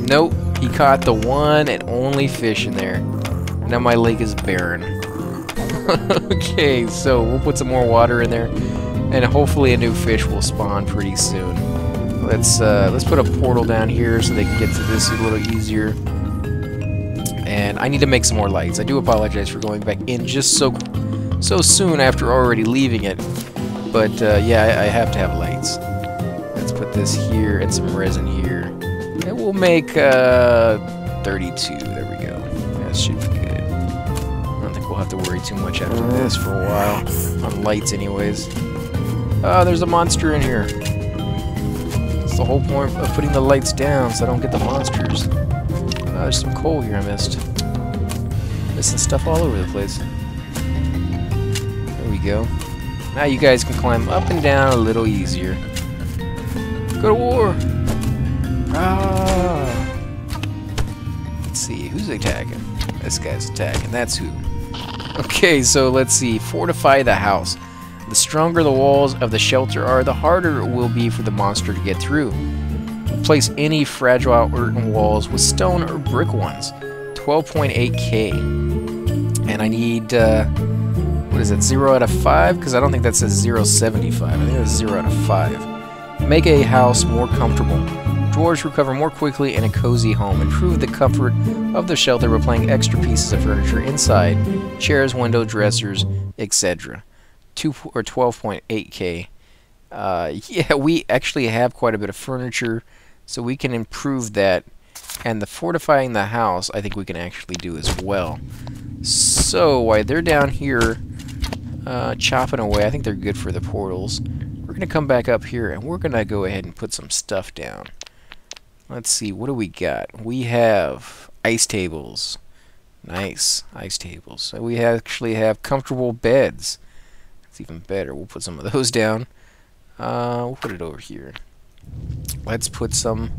Nope. He caught the one and only fish in there. Now my lake is barren. Okay, so we'll put some more water in there. And hopefully a new fish will spawn pretty soon. Let's put a portal down here so they can get to this a little easier. And I need to make some more lights. I do apologize for going back in just so soon after already leaving it. But yeah, I have to have lights. Let's put this here and some resin here. And we'll make 32. There we go. That should be good. I don't think we'll have to worry too much after this for a while. On lights anyways. Oh, there's a monster in here. That's the whole point of putting the lights down so I don't get the monsters. There's some coal here I missed. Missing stuff all over the place. There we go. Now you guys can climb up and down a little easier. Go to war! Ah! Let's see, who's attacking? This guy's attacking, that's who. Okay, so let's see. Fortify the house. The stronger the walls of the shelter are, the harder it will be for the monster to get through. Replace any fragile earthen walls with stone or brick ones. 12.8k. And I need, what is it, 0 out of 5? Because I don't think that says 0.75. I think that's 0 out of 5. Make a house more comfortable. Drawers recover more quickly in a cozy home. Improve the comfort of the shelter by putting extra pieces of furniture inside. Chairs, window dressers, etc. 12.8k. Yeah, we actually have quite a bit of furniture, so we can improve that. And the fortifying the house, I think we can actually do as well. So while they're down here chopping away, I think they're good for the portals. We're gonna come back up here and we're gonna go ahead and put some stuff down. Let's see, what do we got? We have ice tables. Nice, ice tables. So we actually have comfortable beds. Even better. We'll put some of those down. We'll put it over here. Let's put some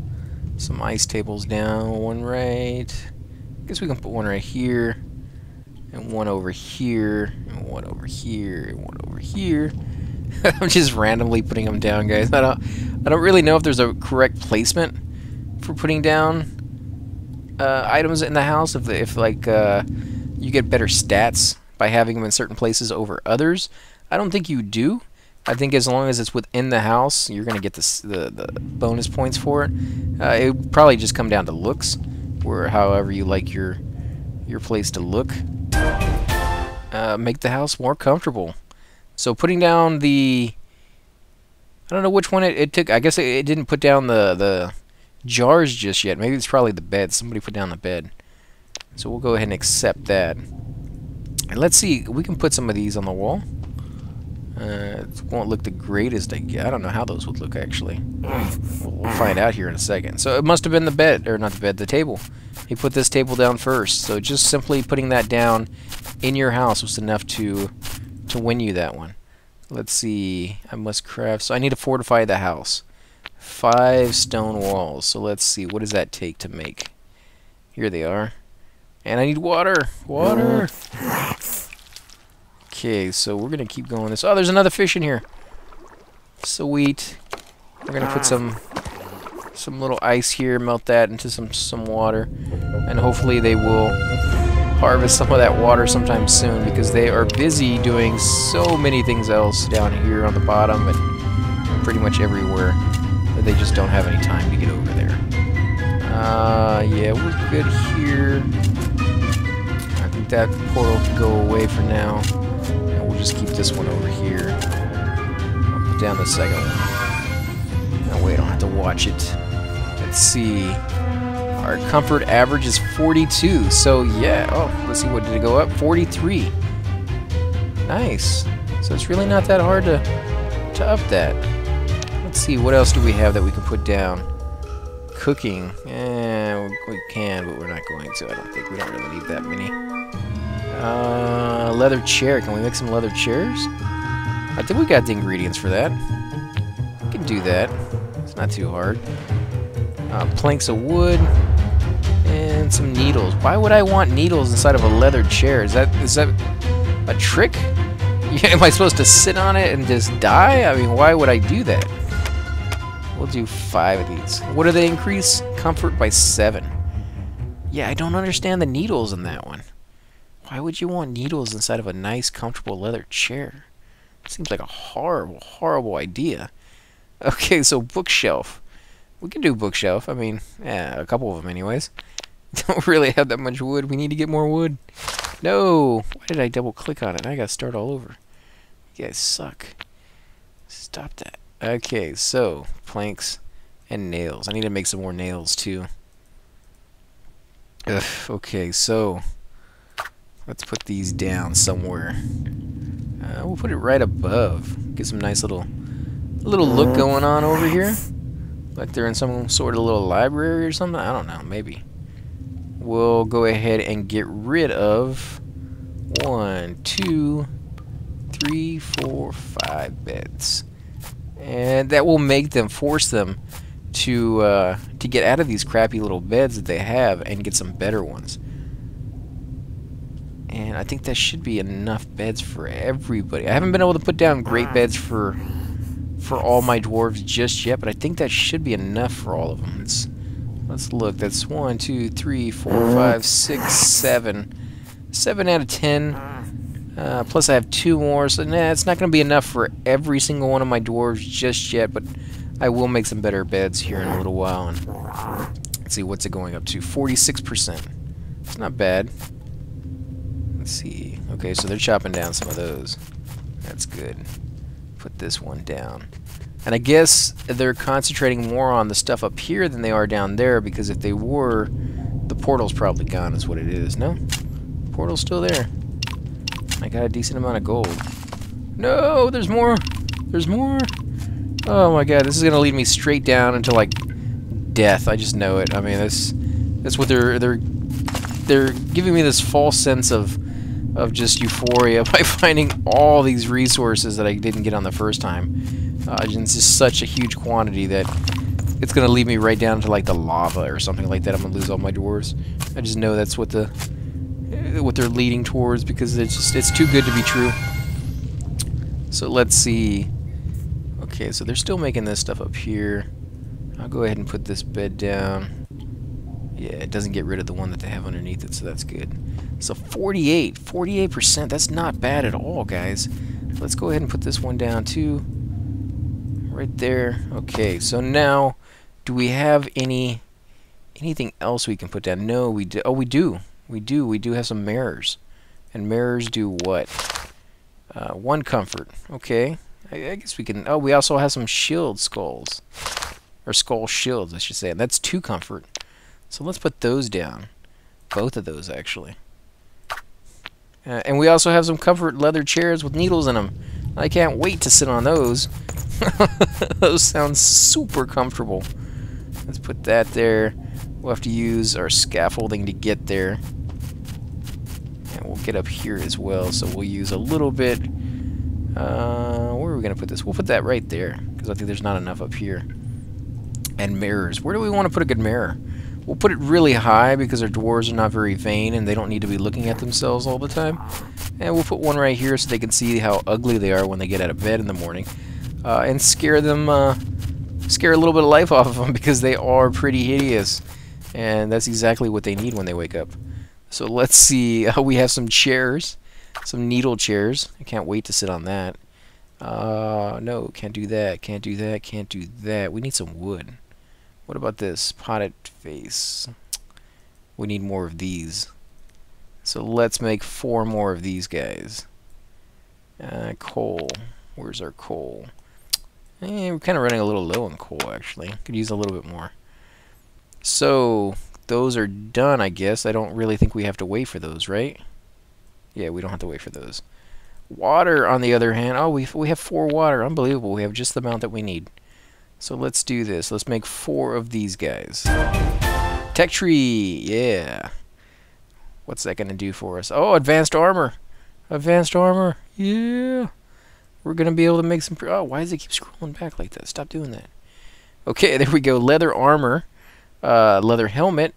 ice tables down. One right. I guess we can put one right here, and one over here, and one over here, and one over here. I'm just randomly putting them down, guys. I don't really know if there's a correct placement for putting down items in the house. If like you get better stats by having them in certain places over others. I don't think you do. I think as long as it's within the house, you're going to get the bonus points for it. It would probably just come down to looks, or however you like your place to look. Make the house more comfortable. So putting down the... I don't know which one it took. I guess it didn't put down the jars just yet. Maybe it's probably the bed. Somebody put down the bed. So we'll go ahead and accept that. And let's see. We can put some of these on the wall. It won't look the greatest. I don't know how those would look, actually. We'll find out here in a second. So it must have been the bed, or not the bed, the table. He put this table down first. So just simply putting that down in your house was enough to win you that one. Let's see. I must craft. So I need to fortify the house. 5 stone walls. So let's see. What does that take to make? Here they are. And I need water. Water. Okay, so we're going to keep going this. Oh, there's another fish in here. Sweet. We're going to put some some little ice here, melt that into some water, and hopefully they will harvest some of that water sometime soon, because they are busy doing so many things else down here on the bottom and pretty much everywhere that they just don't have any time to get over there. Yeah, we're good here. I think that portal can go away for now, and we'll just keep this one over here. I'll put down the second one. That way I don't have to watch it. Let's see. Our comfort average is 42, so yeah. Oh, let's see, what did it go up? 43. Nice. So it's really not that hard to up that. Let's see, what else do we have that we can put down? Cooking. We can, but we're not going to. I don't think. We don't really need that many. Leather chair. Can we make some leather chairs? I think we got the ingredients for that. We can do that. It's not too hard. Planks of wood. And some needles. Why would I want needles inside of a leather chair? Is that a trick? Yeah, am I supposed to sit on it and just die? I mean, why would I do that? We'll do 5 of these. What do they increase? Comfort by 7. Yeah, I don't understand the needles in that one. Why would you want needles inside of a nice, comfortable leather chair? Seems like a horrible, horrible idea. Okay, so bookshelf. We can do bookshelf. I mean, yeah, a couple of them anyways. Don't really have that much wood. We need to get more wood. No! Why did I double click on it? I gotta start all over. You guys suck. Stop that. Okay, so planks and nails. I need to make some more nails too. Ugh, okay, so let's put these down somewhere. We'll put it right above. Get some nice little look going on over here. Like they're in some sort of little library or something. I don't know, maybe. We'll go ahead and get rid of 1, 2, 3, 4, 5 beds. And that will make them, force them to get out of these crappy little beds that they have and get some better ones. And I think that should be enough beds for everybody. I haven't been able to put down great beds for all my dwarves just yet, but I think that should be enough for all of them. Let's look. That's 1, 2, 3, 4, 5, 6, 7. 7 out of 10. Plus I have 2 more, so nah, it's not going to be enough for every single one of my dwarves just yet, but I will make some better beds here in a little while. And let's see, what's it going up to? 46%. It's not bad. Let's see. Okay, so they're chopping down some of those. That's good. Put this one down. And I guess they're concentrating more on the stuff up here than they are down there, because if they were, the portal's probably gone is what it is. No? Portal's still there. I got a decent amount of gold. No, there's more. There's more. Oh my god, this is gonna lead me straight down into like death. I just know it. I mean, that's what they're giving me, this false sense of just euphoria by finding all these resources that I didn't get on the first time. It's just such a huge quantity that it's gonna lead me right down to like the lava or something like that. I'm gonna lose all my dwarves. I just know that's what they're leading towards, because it's too good to be true. So let's see. Okay, so they're still making this stuff up here. I'll go ahead and put this bed down. Yeah, it doesn't get rid of the one that they have underneath it, so that's good. So 48%. That's not bad at all, guys. Let's go ahead and put this one down too. Right there. Okay, so now, do we have anything else we can put down? No, we do. Oh, we do. We do have some mirrors. And mirrors do what? 1 comfort. Okay. I guess we can... Oh, we also have some shield skulls. Or skull shields, I should say. And that's 2 comfort. So let's put those down. Both of those, actually. And we also have some comfort leather chairs with needles in them. I can't wait to sit on those. Those sound super comfortable. Let's put that there. We'll have to use our scaffolding to get there. And we'll get up here as well, so we'll use a little bit. Where are we going to put this? We'll put that right there, because I think there's not enough up here. And mirrors. Where do we want to put a good mirror? We'll put it really high, because our dwarves are not very vain, and they don't need to be looking at themselves all the time. And we'll put one right here so they can see how ugly they are when they get out of bed in the morning. And scare them scare a little bit of life off of them because they are pretty hideous. And that's exactly what they need when they wake up. So let's see. We have some chairs. Some needle chairs. I can't wait to sit on that. No, can't do that. Can't do that. Can't do that. We need some wood. What about this? Potted face. We need more of these. So let's make 4 more of these guys. Coal. Where's our coal? We're kind of running a little low on coal, actually. Could use a little bit more. So, those are done, I guess. I don't really think we have to wait for those, right? Yeah, we don't have to wait for those. Water, on the other hand. Oh, we have 4 water. Unbelievable. We have just the amount that we need. So let's do this. Let's make 4 of these guys. Tech tree. Yeah. What's that going to do for us? Oh, advanced armor. Advanced armor. Yeah. We're going to be able to make some... Oh, why does it keep scrolling back like that? Stop doing that. Okay, there we go. Leather armor. Leather helmet.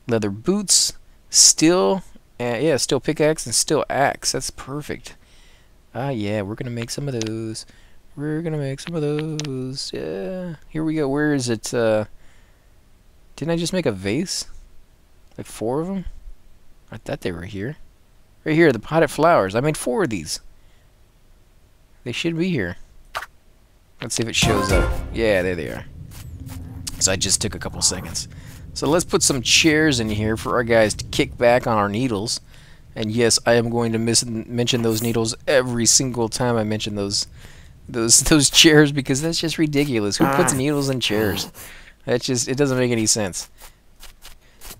Leather boots. Steel... yeah, steel pickaxe and steel axe. That's perfect. Yeah, we're going to make some of those. We're going to make some of those. Yeah. Here we go. Where is it? Didn't I just make a vase? Like 4 of them? I thought they were here. Right here, the potted flowers. I made 4 of these. They should be here. Let's see if it shows up. Yeah, there they are. So I just took a couple seconds. So let's put some chairs in here for our guys to kick back on our needles. And yes, I am going to mention those needles every single time I mention those chairs, because that's just ridiculous. Who puts needles in chairs? That's just, it doesn't make any sense.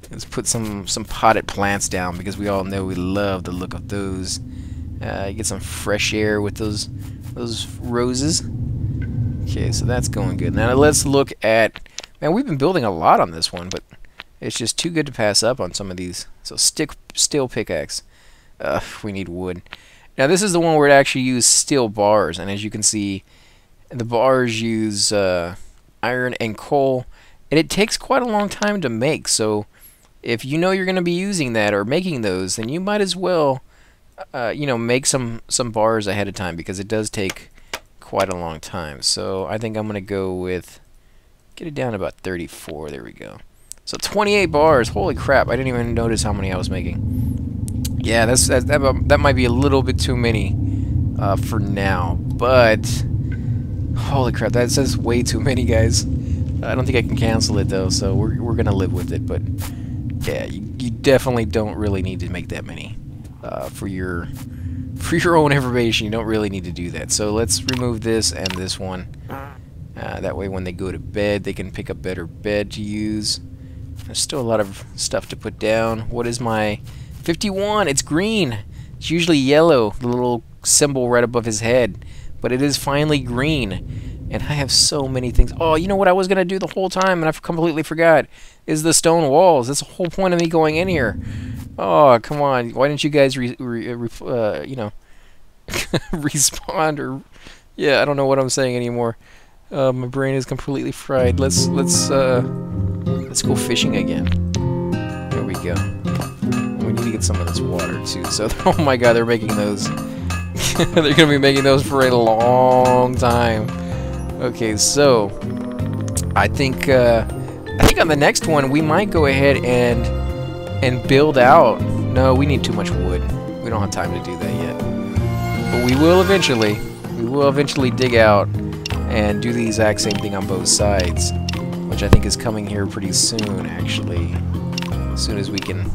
Let's put some potted plants down, because we all know we love the look of those. You get some fresh air with those roses. Okay, so that's going good. Now let's look at... Man, we've been building a lot on this one, but it's just too good to pass up on some of these. So steel pickaxe. We need wood. Now this is the one where it actually uses steel bars, and as you can see, the bars use iron and coal, and it takes quite a long time to make. So if you know you're going to be using that or making those, then you might as well you know, make some bars ahead of time, because it does take quite a long time. So I think I'm going to go with, get it down to about 34. There we go. So 28 bars. Holy crap, I didn't even notice how many I was making. Yeah, that might be a little bit too many for now, but holy crap, that says way too many, guys. I don't think I can cancel it though, so we're gonna live with it. But yeah, you definitely don't really need to make that many for your own information. You don't really need to do that. So let's remove this and this one. That way when they go to bed, they can pick a better bed to use. There's still a lot of stuff to put down. What is my 51? It's green. It's usually yellow, the little symbol right above his head, but it is finally green. And I have so many things. Oh, you know what I was gonna do the whole time, and I completely forgot, is the stone walls. That's the whole point of me going in here. Oh, come on! Why didn't you guys you know, respond? Or yeah, I don't know what I'm saying anymore. My brain is completely fried. Let's go fishing again. There we go. We need to get some of this water too. So, oh my God, they're making those. They're gonna be making those for a long time. Okay, so I think on the next one we might go ahead and build out. No, we need too much wood. We don't have time to do that yet. But we will eventually. We will eventually dig out and do the exact same thing on both sides, which I think is coming here pretty soon, actually. As soon as we can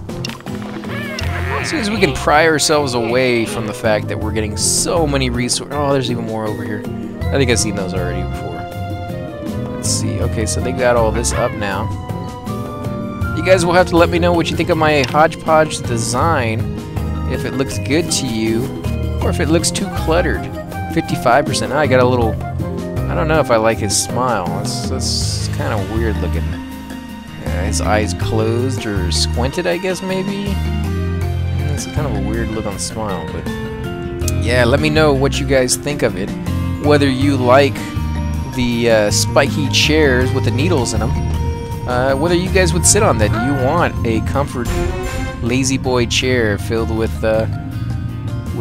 pry ourselves away from the fact that we're getting so many resources. Oh, there's even more over here. I think I've seen those already before. Let's see. Okay, so they got all this up now. You guys will have to let me know what you think of my hodgepodge design, if it looks good to you, or if it looks too cluttered. 55%. I got a little... I don't know if I like his smile. That's kind of weird looking. Yeah, his eyes closed or squinted, I guess, maybe? It's kind of a weird look on the smile, but... Yeah, let me know what you guys think of it. Whether you like the spiky chairs with the needles in them. Whether you guys would sit on that. Do you want a comfort lazy boy chair filled with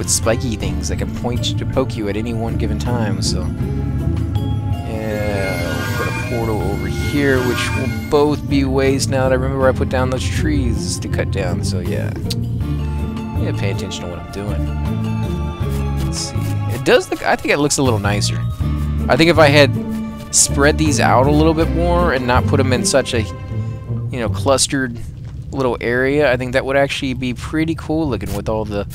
spiky things that can poke you at any one given time? So... yeah, we'll put a portal over here, which will both be waste now that I remember I put down those trees to cut down. So yeah, pay attention to what I'm doing. Let's see. It does look. I think it looks a little nicer. I think if I had spread these out a little bit more and not put them in such a, you know, clustered little area, I think that would actually be pretty cool looking with all the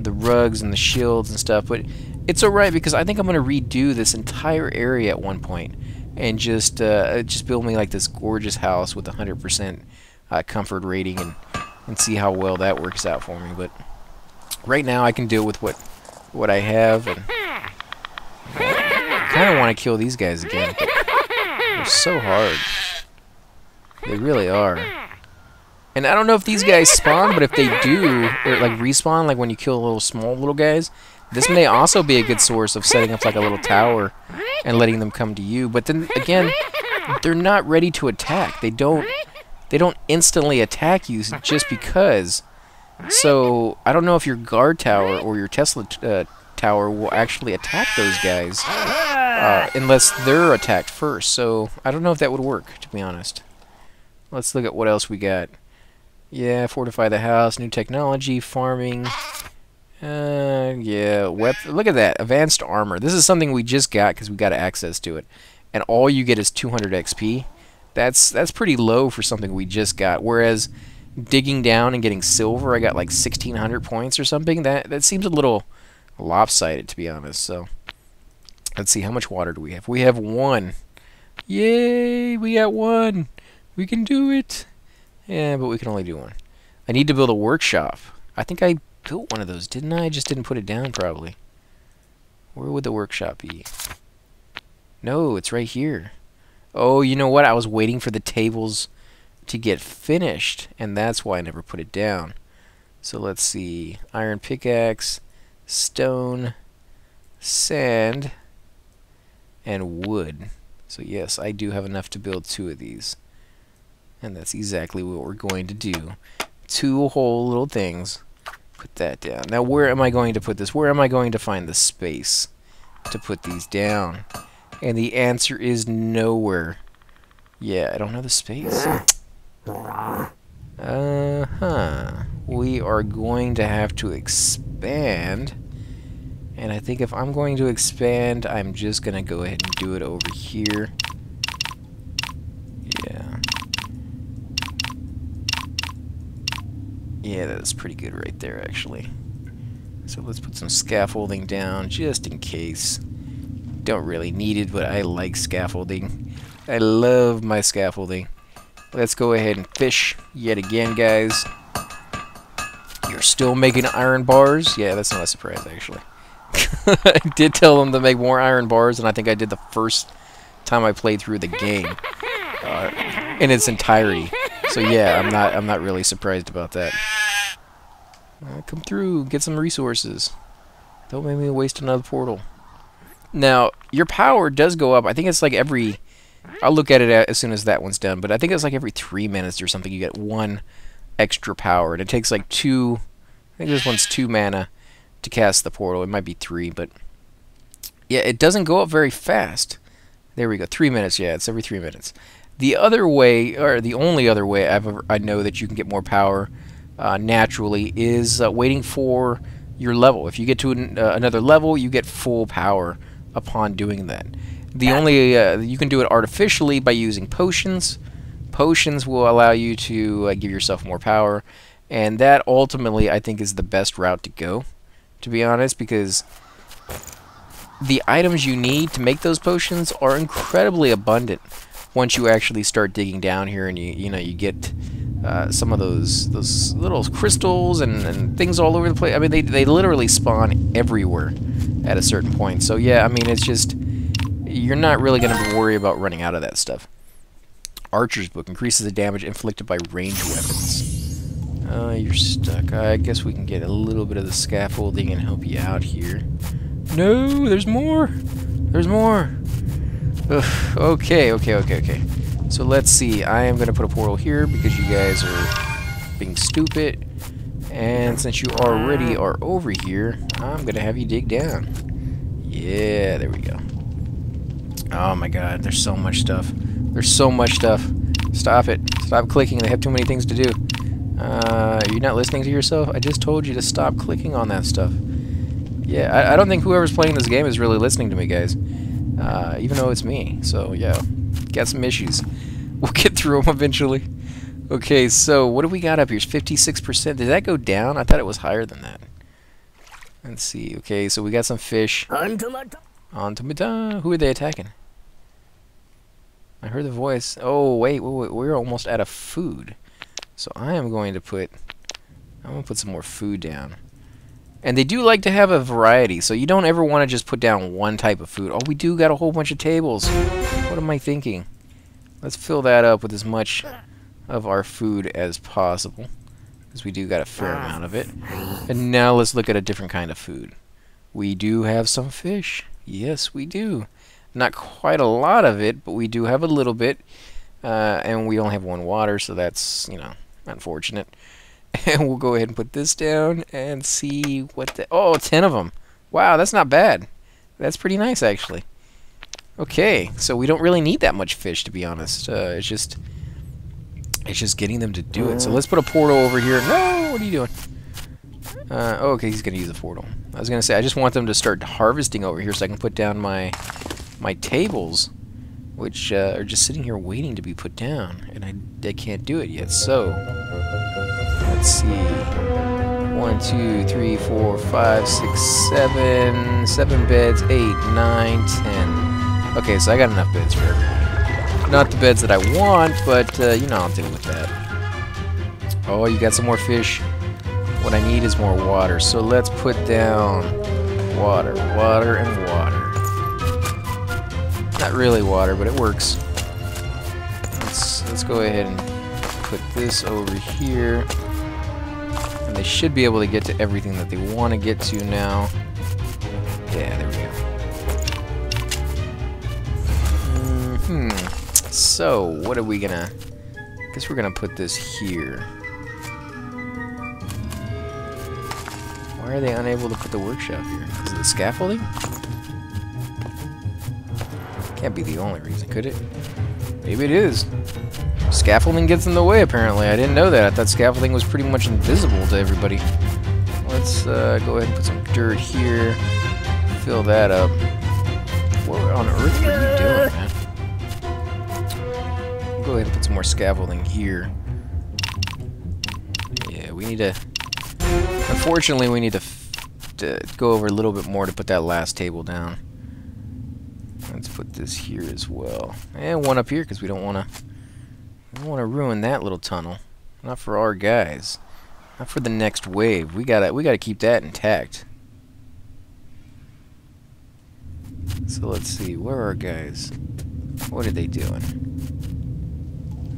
rugs and the shields and stuff. But it's alright because I think I'm going to redo this entire area at one point and just build me like this gorgeous house with 100% comfort rating and see how well that works out for me. But right now I can deal with what I have, and I kind of want to kill these guys again, but they're so hard. They really are. And I don't know if these guys spawn, but if they do, or like respawn, like when you kill little guys, this may also be a good source of setting up like a little tower and letting them come to you. But then again, they're not ready to attack. They don't instantly attack you just because. So I don't know if your guard tower or your Tesla tower will actually attack those guys unless they're attacked first. So I don't know if that would work, to be honest. Let's look at what else we got. Yeah, fortify the house, new technology, farming. Yeah, look at that, advanced armor. This is something we just got because we got access to it, and all you get is 200 XP. That's pretty low for something we just got. Whereas digging down and getting silver, I got like 1,600 points or something. That seems a little lopsided, to be honest. So let's see, how much water do we have? We have 1. Yay, we got 1. We can do it. Yeah, but we can only do 1. I need to build a workshop. I think I built one of those, didn't I? I just didn't put it down probably. Where would the workshop be? No, it's right here. Oh, you know what? I was waiting for the tables to get finished, and that's why I never put it down. So let's see. Iron pickaxe, stone, sand, and wood. So yes, I do have enough to build 2 of these. And that's exactly what we're going to do. 2 whole little things. Put that down. Now where am I going to put this? Where am I going to find the space to put these down? And the answer is nowhere. Yeah, I don't know the space. We are going to have to expand. And I think if I'm going to expand, I'm just going to go ahead and do it over here. Yeah. Yeah, that's pretty good right there, actually. So let's put some scaffolding down, just in case. Don't really need it, but I like scaffolding. I love my scaffolding. Let's go ahead and fish yet again, guys. You're still making iron bars? Yeah, that's not a surprise, actually. I did tell them to make more iron bars, and I think I did the first time I played through the game in its entirety. So yeah, I'm not really surprised about that. Come through, get some resources. Don't make me waste another portal. Now, your power does go up. I think it's like every... I'll look at it as soon as that one's done, but I think it's like every 3 minutes or something you get 1 extra power. And it takes like 2... I think this one's 2 mana to cast the portal. It might be 3, but... Yeah, it doesn't go up very fast. There we go, 3 minutes. Yeah, it's every 3 minutes. The other way, or the only other way I know that you can get more power naturally is waiting for your level. If you get to another level, you get full power upon doing that. The only you can do it artificially by using potions. Potions will allow you to give yourself more power, and that ultimately I think is the best route to go, to be honest, because the items you need to make those potions are incredibly abundant once you actually start digging down here, and you get some of those little crystals and things all over the place. I mean, they literally spawn everywhere at a certain point. So yeah, I mean, it's just, you're not really going to worry about running out of that stuff. Archer's Book increases the damage inflicted by ranged weapons. You're stuck. I guess we can get a little bit of the scaffolding and help you out here. No, there's more. There's more. Ugh, okay. So let's see. I am going to put a portal here because you guys are being stupid. And since you already are over here, I'm going to have you dig down. Yeah, there we go. Oh my god, there's so much stuff. There's so much stuff. Stop it. Stop clicking. They have too many things to do. You're not listening to yourself? I just told you to stop clicking on that stuff. Yeah, I don't think whoever's playing this game is really listening to me, guys. Even though it's me. So, yeah. Got some issues. We'll get through them eventually. Okay, so what do we got up here? 56%. Did that go down? I thought it was higher than that. Let's see. Okay, so we got some fish. Automata. Who are they attacking? I heard the voice. Oh, wait. We're almost out of food. So I am going to put... I'm going to put some more food down. And they do like to have a variety, so you don't ever want to just put down one type of food. Oh, we do got a whole bunch of tables. What am I thinking? Let's fill that up with as much of our food as possible, because we do got a fair amount of it. And now let's look at a different kind of food. We do have some fish. Yes, we do. Not quite a lot of it, but we do have a little bit. And we only have one water, so that's, you know, unfortunate. And we'll go ahead and put this down and see what the... Oh, 10 of them. Wow, that's not bad. That's pretty nice, actually. Okay, so we don't really need that much fish, to be honest. It's just getting them to do it. So let's put a portal over here. No, what are you doing? Oh, okay, he's going to use a portal. I was going to say, I just want them to start harvesting over here so I can put down my tables, which are just sitting here waiting to be put down. And I can't do it yet, so... Let's see. 1, 2, 3, 4, 5, 6, 7. 7 beds. 8, 9, 10. Okay, so I got enough beds for everybody. Not the beds that I want, but, you know, I'll deal with that. Oh, you got some more fish. What I need is more water. So let's put down water, water, and water. Not really water, but it works. Let's go ahead and put this over here. And they should be able to get to everything that they want to get to now. Yeah, there we go. So, what are we gonna... I guess we're gonna put this here. Why are they unable to put the workshop here? Is it the scaffolding? Can't be the only reason, could it? Maybe it is. Scaffolding gets in the way, apparently. I didn't know that. I thought scaffolding was pretty much invisible to everybody. Let's go ahead and put some dirt here. Fill that up. What on earth are you doing, man? Go ahead and put some more scaffolding here. Yeah, we need to... Unfortunately, we need to go over a little bit more to put that last table down. Let's put this here as well. And one up here, because we don't want to ruin that little tunnel. Not for our guys. Not for the next wave. We gotta keep that intact. So let's see, where are our guys? What are they doing?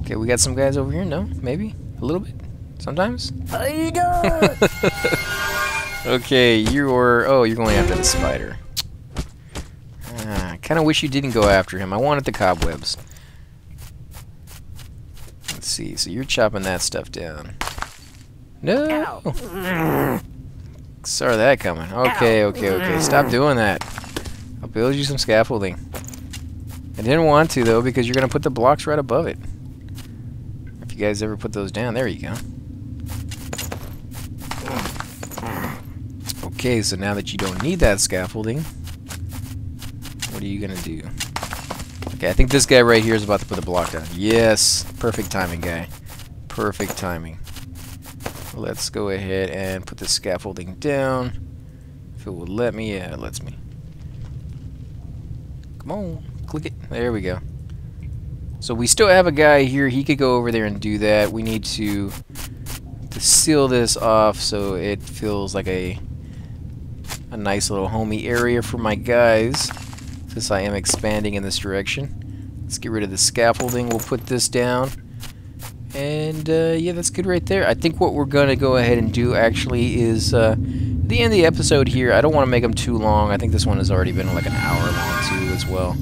Okay, we got some guys over here. No, maybe a little bit. Sometimes. Okay, you're going after the spider. I kind of wish you didn't go after him. I wanted the cobwebs. Let's see. So you're chopping that stuff down. No. Saw that coming. Okay. Stop doing that. I'll build you some scaffolding. I didn't want to though because you're gonna put the blocks right above it. If you guys ever put those down, there you go. Okay, so now that you don't need that scaffolding, what are you gonna do? Okay, I think this guy right here is about to put the block down. Yes, perfect timing, guy. Perfect timing. Let's go ahead and put the scaffolding down. If it will let me, yeah, it lets me. Come on, click it. There we go. So we still have a guy here. He could go over there and do that. We need to seal this off so it feels like a nice little homey area for my guys, since I am expanding in this direction. Let's get rid of the scaffolding. We'll put this down. And yeah, that's good right there. I think what we're going to go ahead and do actually is the end of the episode here. I don't want to make them too long. I think this one has already been like an hour long too as well.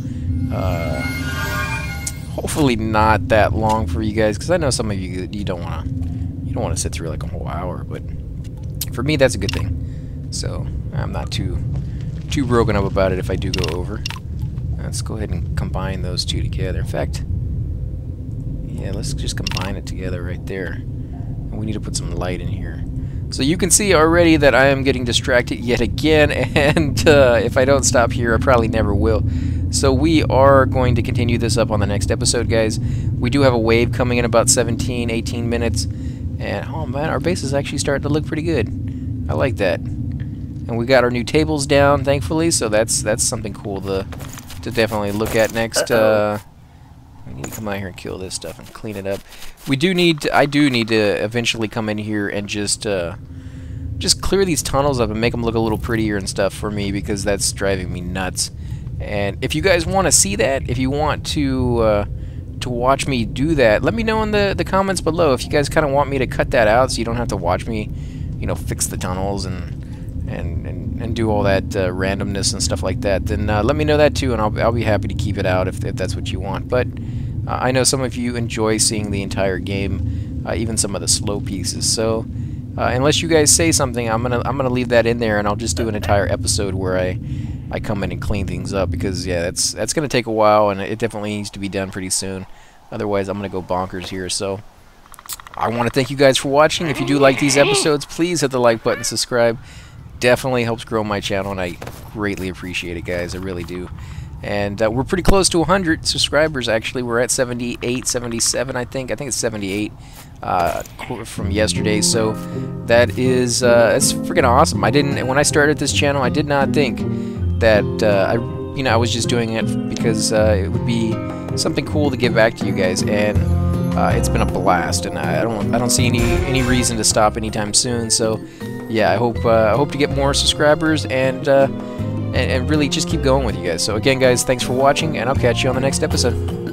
Hopefully not that long for you guys, because I know some of you don't want to sit through like a whole hour, but for me that's a good thing. So I'm not too broken up about it if I do go over. Let's go ahead and combine those two together. In fact, Yeah, let's just combine it together right there. And we need to put some light in here. So you can see already that I am getting distracted yet again, and if I don't stop here, I probably never will. So we are going to continue this up on the next episode, guys. We do have a wave coming in about 17, 18 minutes. And, oh man, our base is actually starting to look pretty good. I like that. And we got our new tables down, thankfully, so that's something cool to definitely look at next. We need to come out here and kill this stuff and clean it up. I do need to eventually come in here and just clear these tunnels up and make them look a little prettier and stuff for me, because that's driving me nuts. And if you guys want to see that, if you want to watch me do that, let me know in the comments below. If you guys kind of want me to cut that out so you don't have to watch me, you know, fix the tunnels and do all that randomness and stuff like that, then let me know that too, and I'll be happy to keep it out if that's what you want. But I know some of you enjoy seeing the entire game, even some of the slow pieces. So unless you guys say something, I'm gonna leave that in there, and I'll just do an entire episode where I come in and clean things up, because yeah, that's gonna take a while, and it definitely needs to be done pretty soon. Otherwise, I'm gonna go bonkers here. So I want to thank you guys for watching. If you do like these episodes, please hit the like button, subscribe. Definitely helps grow my channel, and I greatly appreciate it, guys. I really do. And we're pretty close to 100 subscribers, actually. We're at 78, 77, I think. I think it's 78 from yesterday. So that is that's freaking awesome. When I started this channel, I did not think that I was just doing it because it would be something cool to give back to you guys, and it's been a blast, and I don't see any reason to stop anytime soon. So yeah, I hope to get more subscribers and really just keep going with you guys. So again, guys, thanks for watching, and I'll catch you on the next episode.